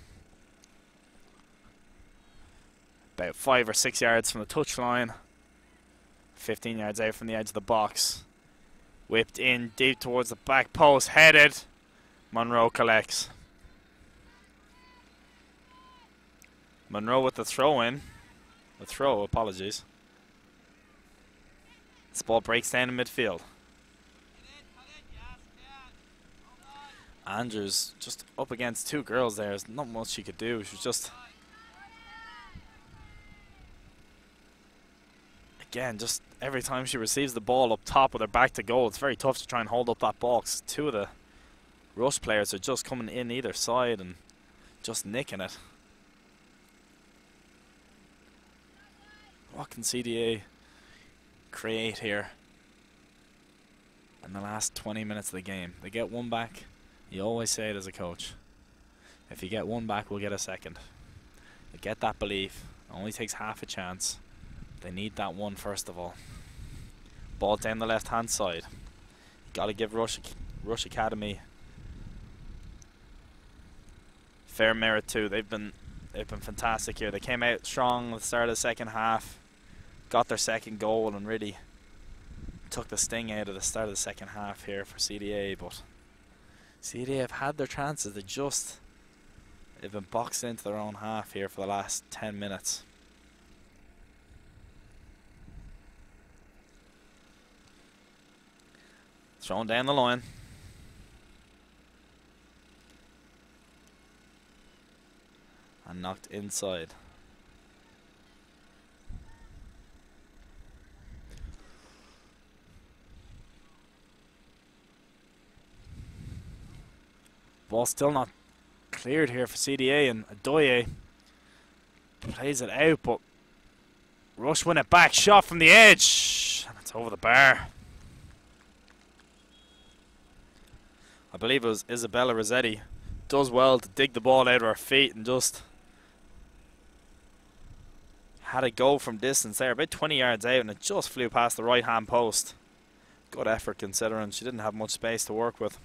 Speaker 1: About 5 or 6 yards from the touchline, 15 yards out from the edge of the box. Whipped in deep towards the back post, headed. Monroe collects. Monroe with the throw in. The throw, apologies. This ball breaks down in midfield. Andrews just up against two girls there. There's not much she could do. She was just... Again, just every time she receives the ball up top with her back to goal, it's very tough to try and hold up that ball, 'cause two of the Rush players are just coming in either side and just nicking it. What can CDA create here in the last 20 minutes of the game? They get one back. You always say it as a coach. If you get one back, we'll get a second. They get that belief. It only takes half a chance. They need that one first of all. Ball down the left hand side. Got to give Rush Academy fair merit too. They've been fantastic here. They came out strong at the start of the second half, got their second goal, and really took the sting out of the start of the second half here for CDA. But CDA have had their chances. They've been boxed into their own half here for the last 10 minutes. Thrown down the line. And knocked inside. Ball still not cleared here for CDA, and Adoye plays it out, but Rush win it back. Shot from the edge, and it's over the bar. I believe it was Isabella Rossetti. Does well to dig the ball out of her feet and just had it go from distance there, about 20 yards out, and it just flew past the right hand post. Good effort considering she didn't have much space to work with.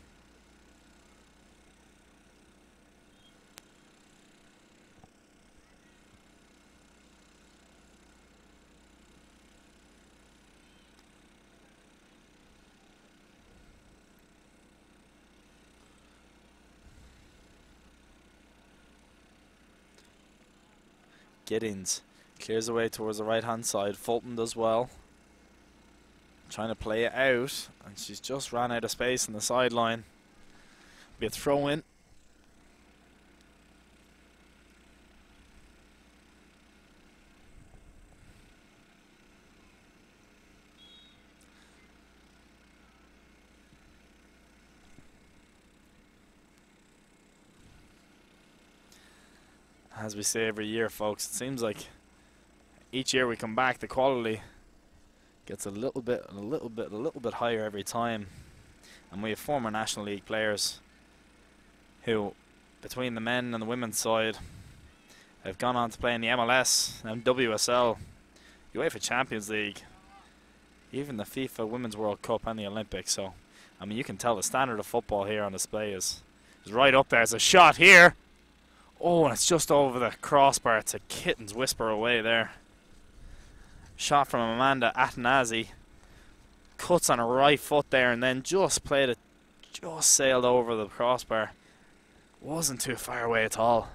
Speaker 1: Giddings clears away towards the right hand side. Fulton does well, trying to play it out, and she's just ran out of space on the sideline. Be a throw in. As we say every year, folks, it seems like each year we come back, the quality gets a little bit higher every time. And we have former National League players who, between the men and the women's side, have gone on to play in the MLS and WSL, UEFA Champions League, even the FIFA Women's World Cup and the Olympics. So, I mean, you can tell the standard of football here on display is right up there. There's a shot here. Oh, and it's just over the crossbar. It's a kitten's whisper away there. Shot from Amanda Atanasi. Cuts on her right foot there and then just played it, just sailed over the crossbar. Wasn't too far away at all.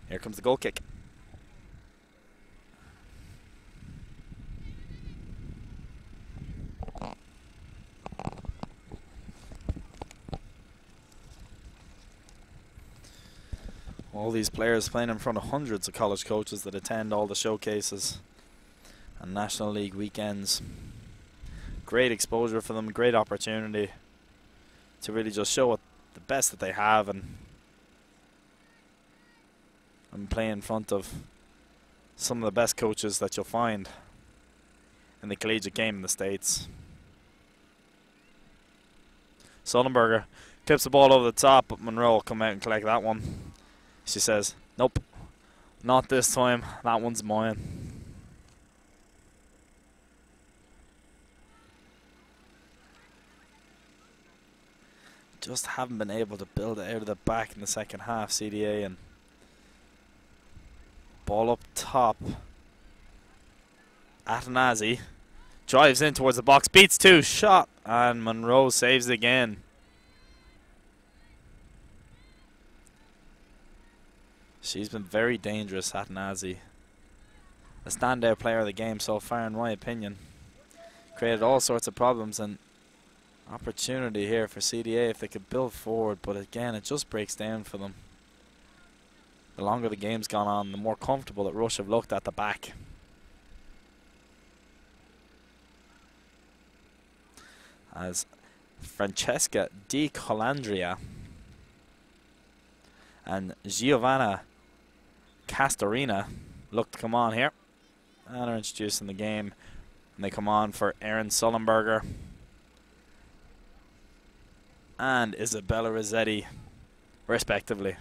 Speaker 1: Here comes the goal kick. All these players playing in front of hundreds of college coaches that attend all the showcases and National League weekends. Great exposure for them, great opportunity to really just show what the best that they have and play in front of some of the best coaches that you'll find in the collegiate game in the States. Sullenberger clips the ball over the top, but Monroe will come out and collect that one. She says, nope, not this time, that one's mine. Just haven't been able to build it out of the back in the second half, CDA, and ball up top. Atanasi drives in towards the box, beats two, shot, and Monroe saves again. She's been very dangerous, Atanasi. A standout player of the game so far, in my opinion. Created all sorts of problems and opportunity here for CDA if they could build forward, but again, it just breaks down for them. The longer the game's gone on, the more comfortable that Rush have looked at the back. As Francesca Di Colandria and Giovanna Castorina look to come on here and are introduced in the game, and they come on for Erin Sullenberger and Isabella Rossetti respectively.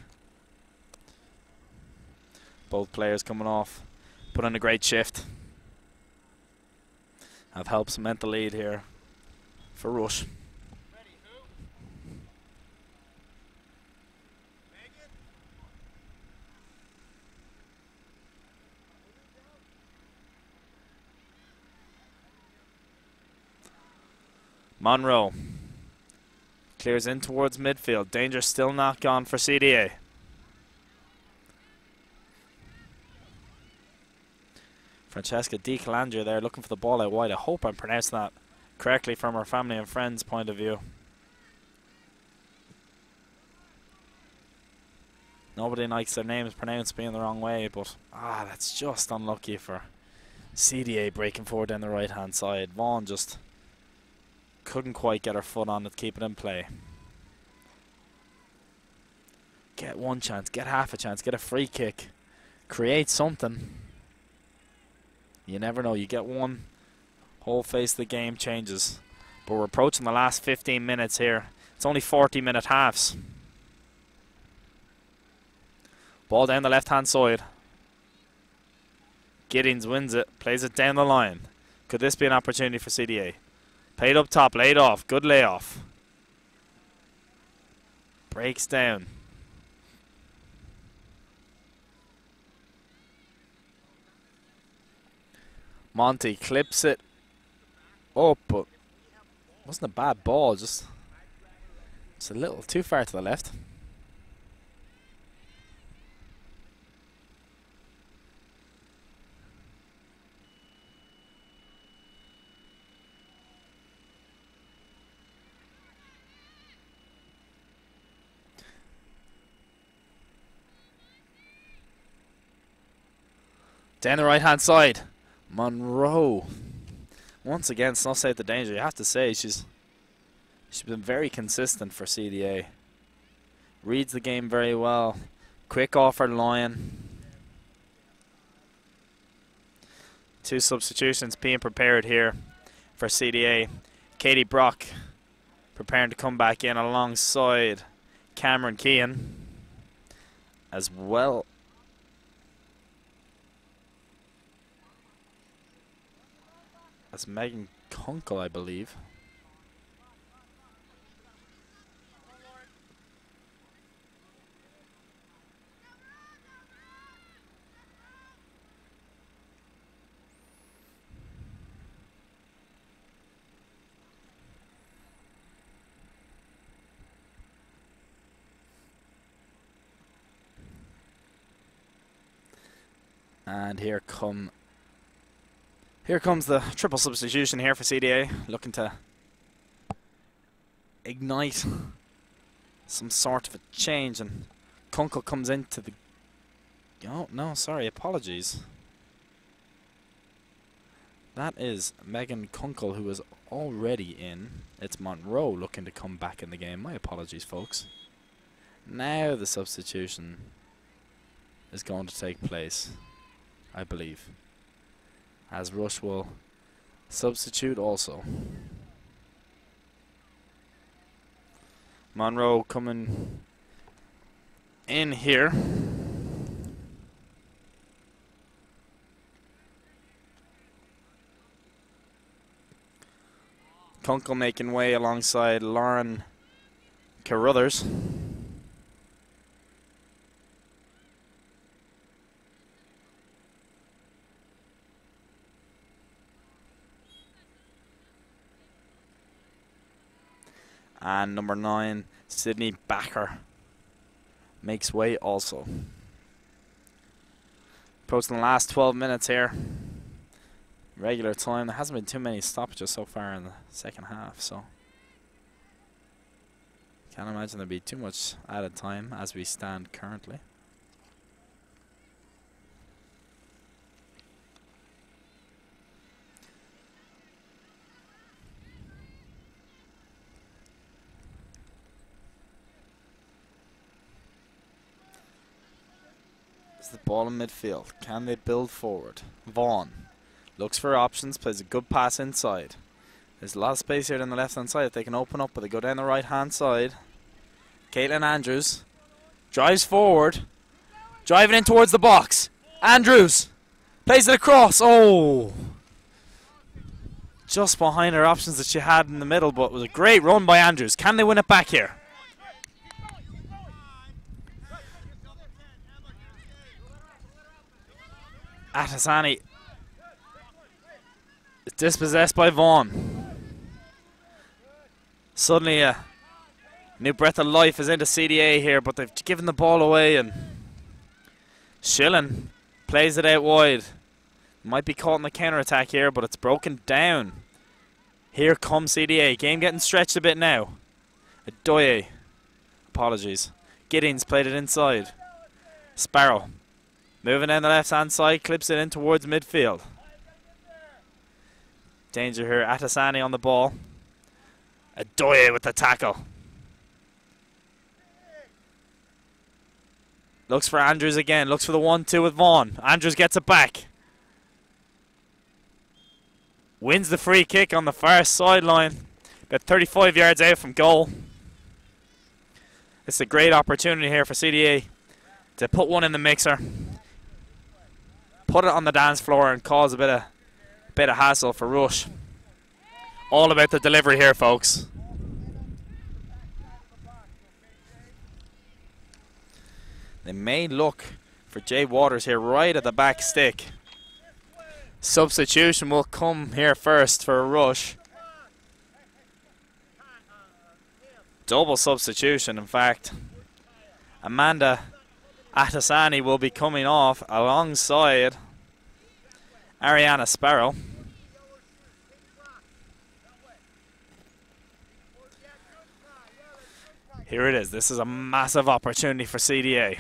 Speaker 1: Both players coming off, put in a great shift, have helped cement the lead here for Rush. Monroe clears in towards midfield. Danger still not gone for CDA. Francesca Di Calandria there looking for the ball out wide. I hope I'm pronouncing that correctly from her family and friends' point of view. Nobody likes their names pronounced being the wrong way, but that's just unlucky for CDA breaking forward down the right hand side. Vaughan just couldn't quite get her foot on it to keep it in play. Get one chance, get half a chance, get a free kick, create something. You never know, you get one, whole face of the game changes. But we're approaching the last 15 minutes here. It's only 40-minute halves. Ball down the left-hand side. Giddings wins it, plays it down the line. Could this be an opportunity for CDA? Played up top, laid off, good layoff. Breaks down. Monty clips it up, but wasn't a bad ball, just a little too far to the left. Down the right hand side, Monroe Once again, snuffs out the danger. You have to say she's been very consistent for CDA. Reads the game very well. Quick off her line. 2 substitutions being prepared here for CDA. Katie Brock preparing to come back in alongside Cameron Keane, as well as Megan Kunkel, I believe. And here comes the triple substitution here for CDA, looking to ignite some sort of a change, and Kunkel comes into the... Oh, no, sorry, apologies. That is Megan Kunkel, who is already in. It's Monroe looking to come back in the game. My apologies, folks. Now the substitution is going to take place, I believe, as Rush will substitute also. Monroe coming in here. Kunkel making way alongside Lauren Carruthers. And number 9, Sydney Backer, makes way also. Posting the last 12 minutes here. Regular time. There hasn't been too many stoppages so far in the second half, so can't imagine there'll be too much added time as we stand currently. It's the ball in midfield. Can they build forward? Vaughan looks for options, plays a good pass inside. There's a lot of space here on the left hand side if they can open up, but they go down the right hand side. Caitlin Andrews drives forward, driving in towards the box. Andrews plays it across. Oh, just behind her options that she had in the middle, but it was a great run by Andrews. Can they win it back here? Atasani is dispossessed by Vaughan. Suddenly a new breath of life is into CDA here, but they've given the ball away, and Schillen plays it out wide. Might be caught in the counter-attack here, but it's broken down. Here comes CDA. Game getting stretched a bit now. Adoye. Apologies. Giddings played it inside. Sparrow moving down the left-hand side, clips it in towards midfield. Danger here. Atasani on the ball. Adoye with the tackle. Looks for Andrews again. Looks for the 1-2 with Vaughan. Andrews gets it back. Wins the free kick on the far sideline. About 35 yards out from goal. It's a great opportunity here for CDA to put one in the mixer. Put it on the dance floor and cause a bit of hassle for Rush. All about the delivery here, folks. They may look for Jay Waters here right at the back stick. Substitution will come here first for a Rush. Double substitution, in fact. Amanda Atasani will be coming off alongside Ariana Sparrow. Here it is. This is a massive opportunity for CDA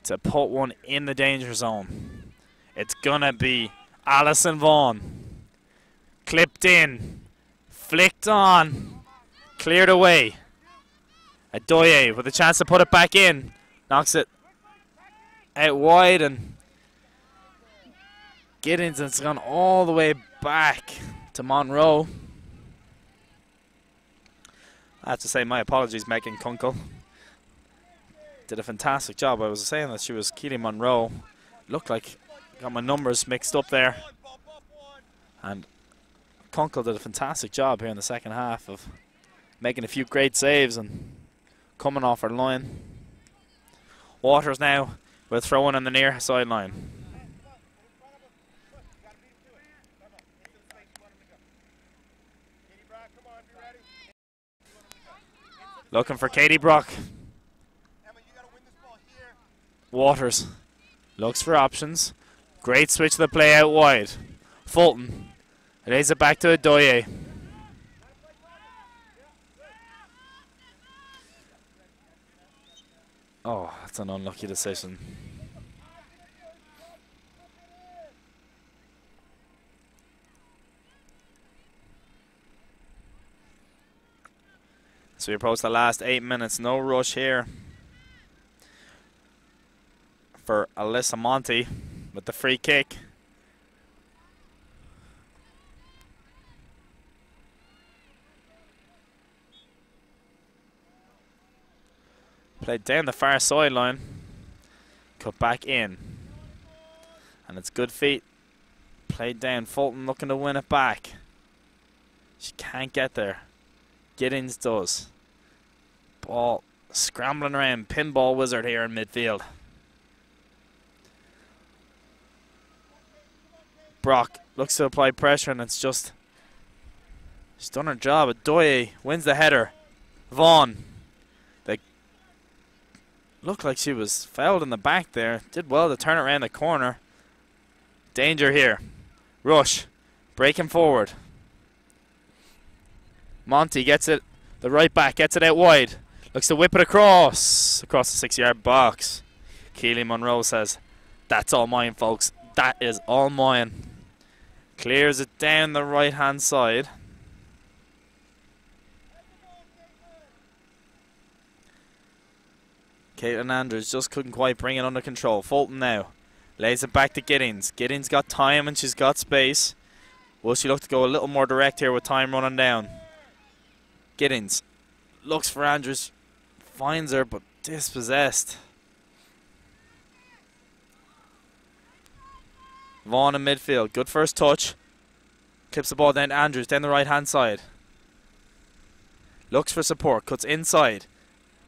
Speaker 1: to put one in the danger zone. It's going to be Alison Vaughan Clipped in. Flicked on. Cleared away. Adoye with a chance to put it back in. Knocks it out wide, and Giddens, it's gone all the way back to Monroe. I have to say my apologies, Megan Kunkel. Did a fantastic job. I was saying that she was Keely Monroe. Looked like got my numbers mixed up there. And Kunkel did a fantastic job here in the second half of making a few great saves and coming off her line. Waters now with throwing on the near sideline. Looking for Katie Brock. Waters looks for options. Great switch of the play out wide. Fulton lays it back to Adoye. Oh, that's an unlucky decision. So we approach the last 8 minutes. No rush here for Alyssa Monty with the free kick. Played down the far sideline. Cut back in. And it's good feet. Played down. Fulton looking to win it back. She can't get there. Giddens does. Ball scrambling around. Pinball wizard here in midfield. Brock looks to apply pressure, and it's just... she's done her job. Adoye wins the header. Vaughn. They looked like she was fouled in the back there. Did well to turn it around the corner. Danger here. Rush. Breaking forward. Monty gets it. The right back gets it out wide. Looks to whip it across the 6-yard box. Keely Monroe says, "That's all mine, folks. That is all mine." Clears it down the right hand side. Caitlin Andrews just couldn't quite bring it under control. Fulton now lays it back to Giddens. Giddens got time and she's got space. Will she look to go a little more direct here with time running down? Giddens looks for Andrews, finds her but dispossessed. Vaughn in midfield, good first touch. Clips the ball down to Andrews, down the right hand side. Looks for support, cuts inside.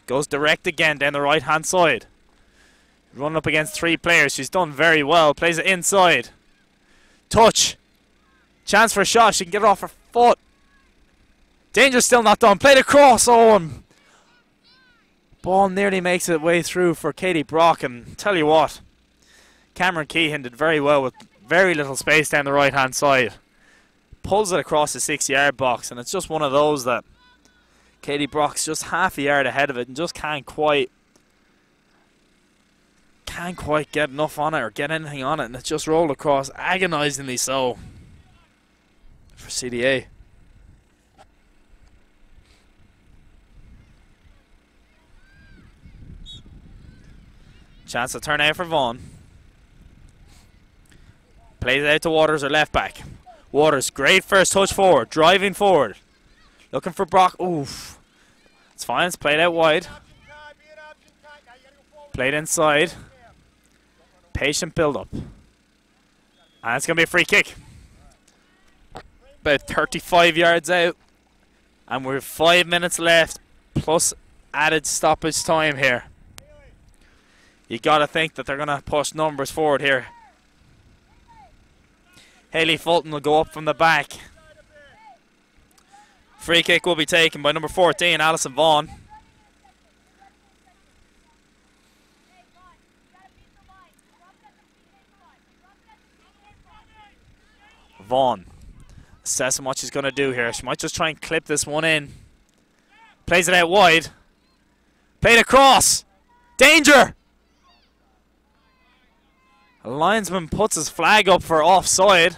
Speaker 1: Goes direct again down the right hand side. Running up against 3 players, she's done very well. Plays it inside. Touch. Chance for a shot, she can get it off her foot. Danger still not done. Played across. Oh, ball nearly makes its way through for Katie Brock. And tell you what, Cameron Keehan did very well with very little space down the right hand side. Pulls it across the 6-yard box, and it's just one of those that Katie Brock's just half a yard ahead of it and just can't quite get enough on it or get anything on it, and it's just rolled across agonizingly so for CDA. Chance to turn out for Vaughn. Plays it out to Waters, or left back. Waters, great first touch forward, driving forward. Looking for Brock. Oof. It's fine, it's played out wide. Played inside. Patient build up. And it's going to be a free kick. About 35 yards out. And we're 5 minutes left, plus added stoppage time here. You got to think that they're going to push numbers forward here. Hayley Fulton will go up from the back. Free kick will be taken by number 14, Alison Vaughn. Vaughn assessing what she's going to do here. She might just try and clip this one in. Plays it out wide. Played across. Danger! A linesman puts his flag up for offside.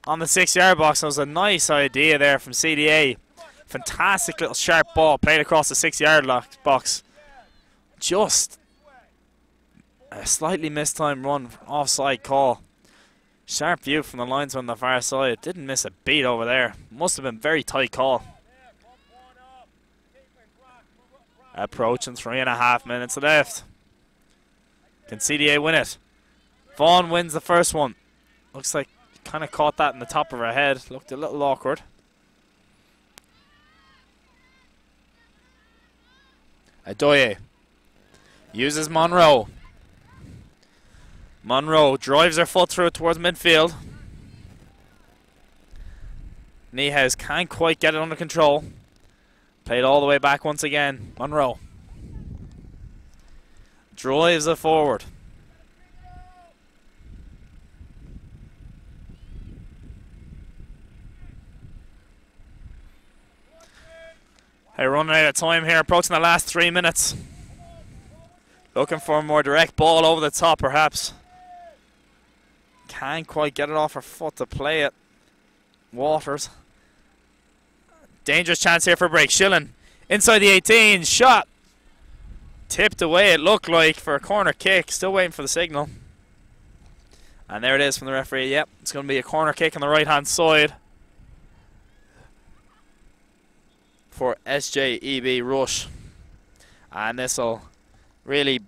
Speaker 1: on the 6-yard box. That was a nice idea there from CDA. Fantastic little sharp ball played across the 6-yard box. Just a slightly mistimed run, offside call. Sharp view from the linesman on the far side. Didn't miss a beat over there. Must have been very tight call. Approaching 3.5 minutes left. Can CDA win it? Vaughn wins the first one. Looks like kind of caught that in the top of her head. Looked a little awkward. Adoye uses Monroe. Monroe drives her foot through it towards midfield. Niehaus can't quite get it under control. Played all the way back once again. Monroe drives it forward. Hey, running out of time here, approaching the last 3 minutes. Looking for a more direct ball over the top, perhaps. Can't quite get it off her foot to play it. Waters. Dangerous chance here for a break. Schillen inside the 18, shot. Tipped away, it looked like, for a corner kick. Still waiting for the signal. And there it is from the referee. Yep, it's going to be a corner kick on the right-hand side for SJEB Rush. And this will really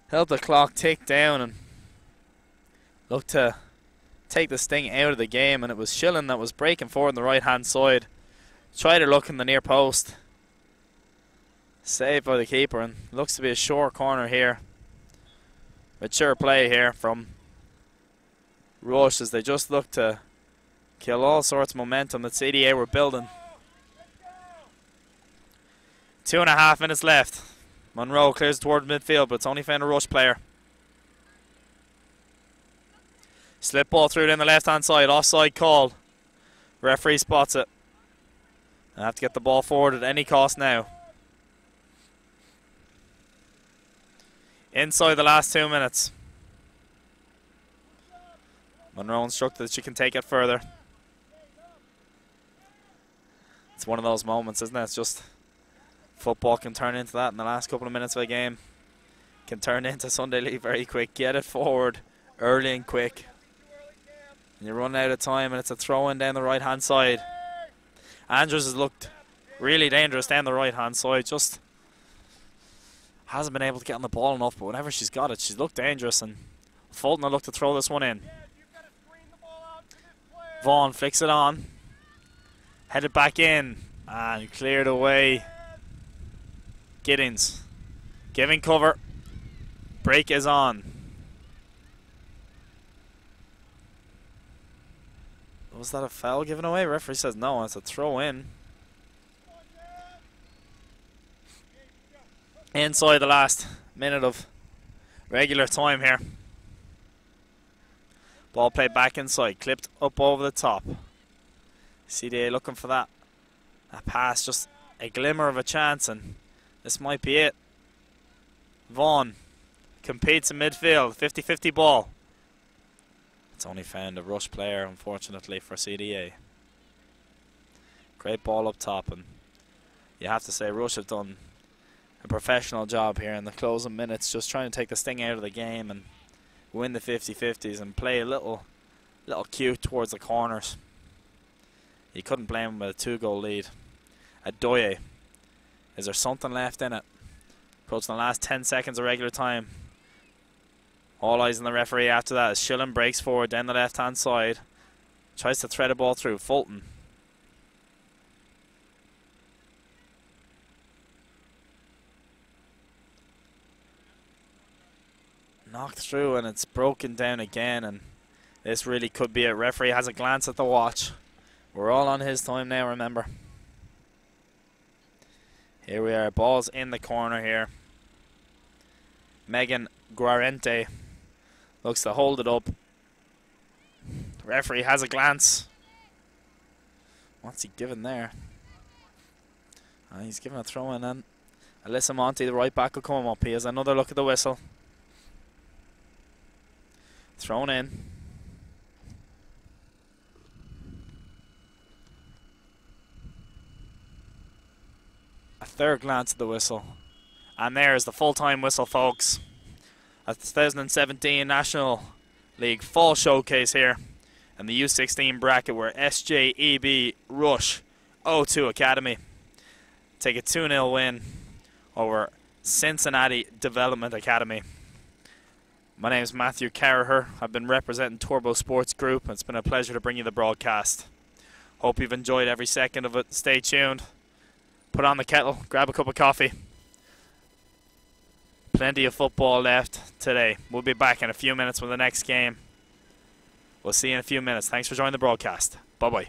Speaker 1: help the clock tick down and look to take the sting out of the game. And it was Schillen that was breaking forward on the right-hand side. Tried to look in the near post. Saved by the keeper, and looks to be a short corner here. Mature play here from Rush as they just look to kill all sorts of momentum that CDA were building. 2.5 minutes left. Monroe clears toward midfield, but it's only found a Rush player. Slip ball through down the left-hand side. Offside called. Referee spots it. I have to get the ball forward at any cost now. Inside the last 2 minutes. Monroe instructed that she can take it further. It's one of those moments, isn't it? It's just football can turn into that in the last couple of minutes of a game. Can turn into Sunday League very quick. Get it forward early and quick. And you run out of time, and it's a throw-in down the right-hand side. Andrews has looked really dangerous down the right-hand side. Just hasn't been able to get on the ball enough, but whenever she's got it, she's looked dangerous, and Fulton will look to throw this one in. Vaughn flicks it on. Headed back in, and cleared away. Giddings giving cover. Break is on. Was that a foul given away? Referee says no, it's a throw in. Inside the last minute of regular time here. Ball played back inside, clipped up over the top. CDA looking for that pass, just a glimmer of a chance, and this might be it. Vaughn competes in midfield, 50-50 ball. It's only found a Rush player, unfortunately, for CDA. Great ball up top, and you have to say Rush have done a professional job here in the closing minutes, just trying to take the sting out of the game and win the 50-50s and play a little cute towards the corners. You couldn't blame him with a 2-goal lead. Adoye, is there something left in it? Approaching the last 10 seconds of regular time. All eyes on the referee after that as Schillen breaks forward down the left-hand side. Tries to thread a ball through. Fulton. Knocked through, and it's broken down again, and this really could be it. Referee has a glance at the watch. We're all on his time now, remember. Here we are. Ball's in the corner here. Megan Guarente looks to hold it up. Referee has a glance. What's he giving there? He's giving a throw in, and Alyssa Monty, the right back, will come up. He has another look at the whistle. Thrown in. Third glance at the whistle. And there's the full-time whistle, folks. A 2017 National League Fall Showcase here in the U16 bracket where SJEB Rush O2 Academy take a 2-0 win over Cincinnati Development Academy. My name is Matthew Carraher. I've been representing Turbo Sports Group. It's been a pleasure to bring you the broadcast. Hope you've enjoyed every second of it. Stay tuned. Put on the kettle, grab a cup of coffee. Plenty of football left today. We'll be back in a few minutes with the next game. We'll see you in a few minutes. Thanks for joining the broadcast. Bye-bye.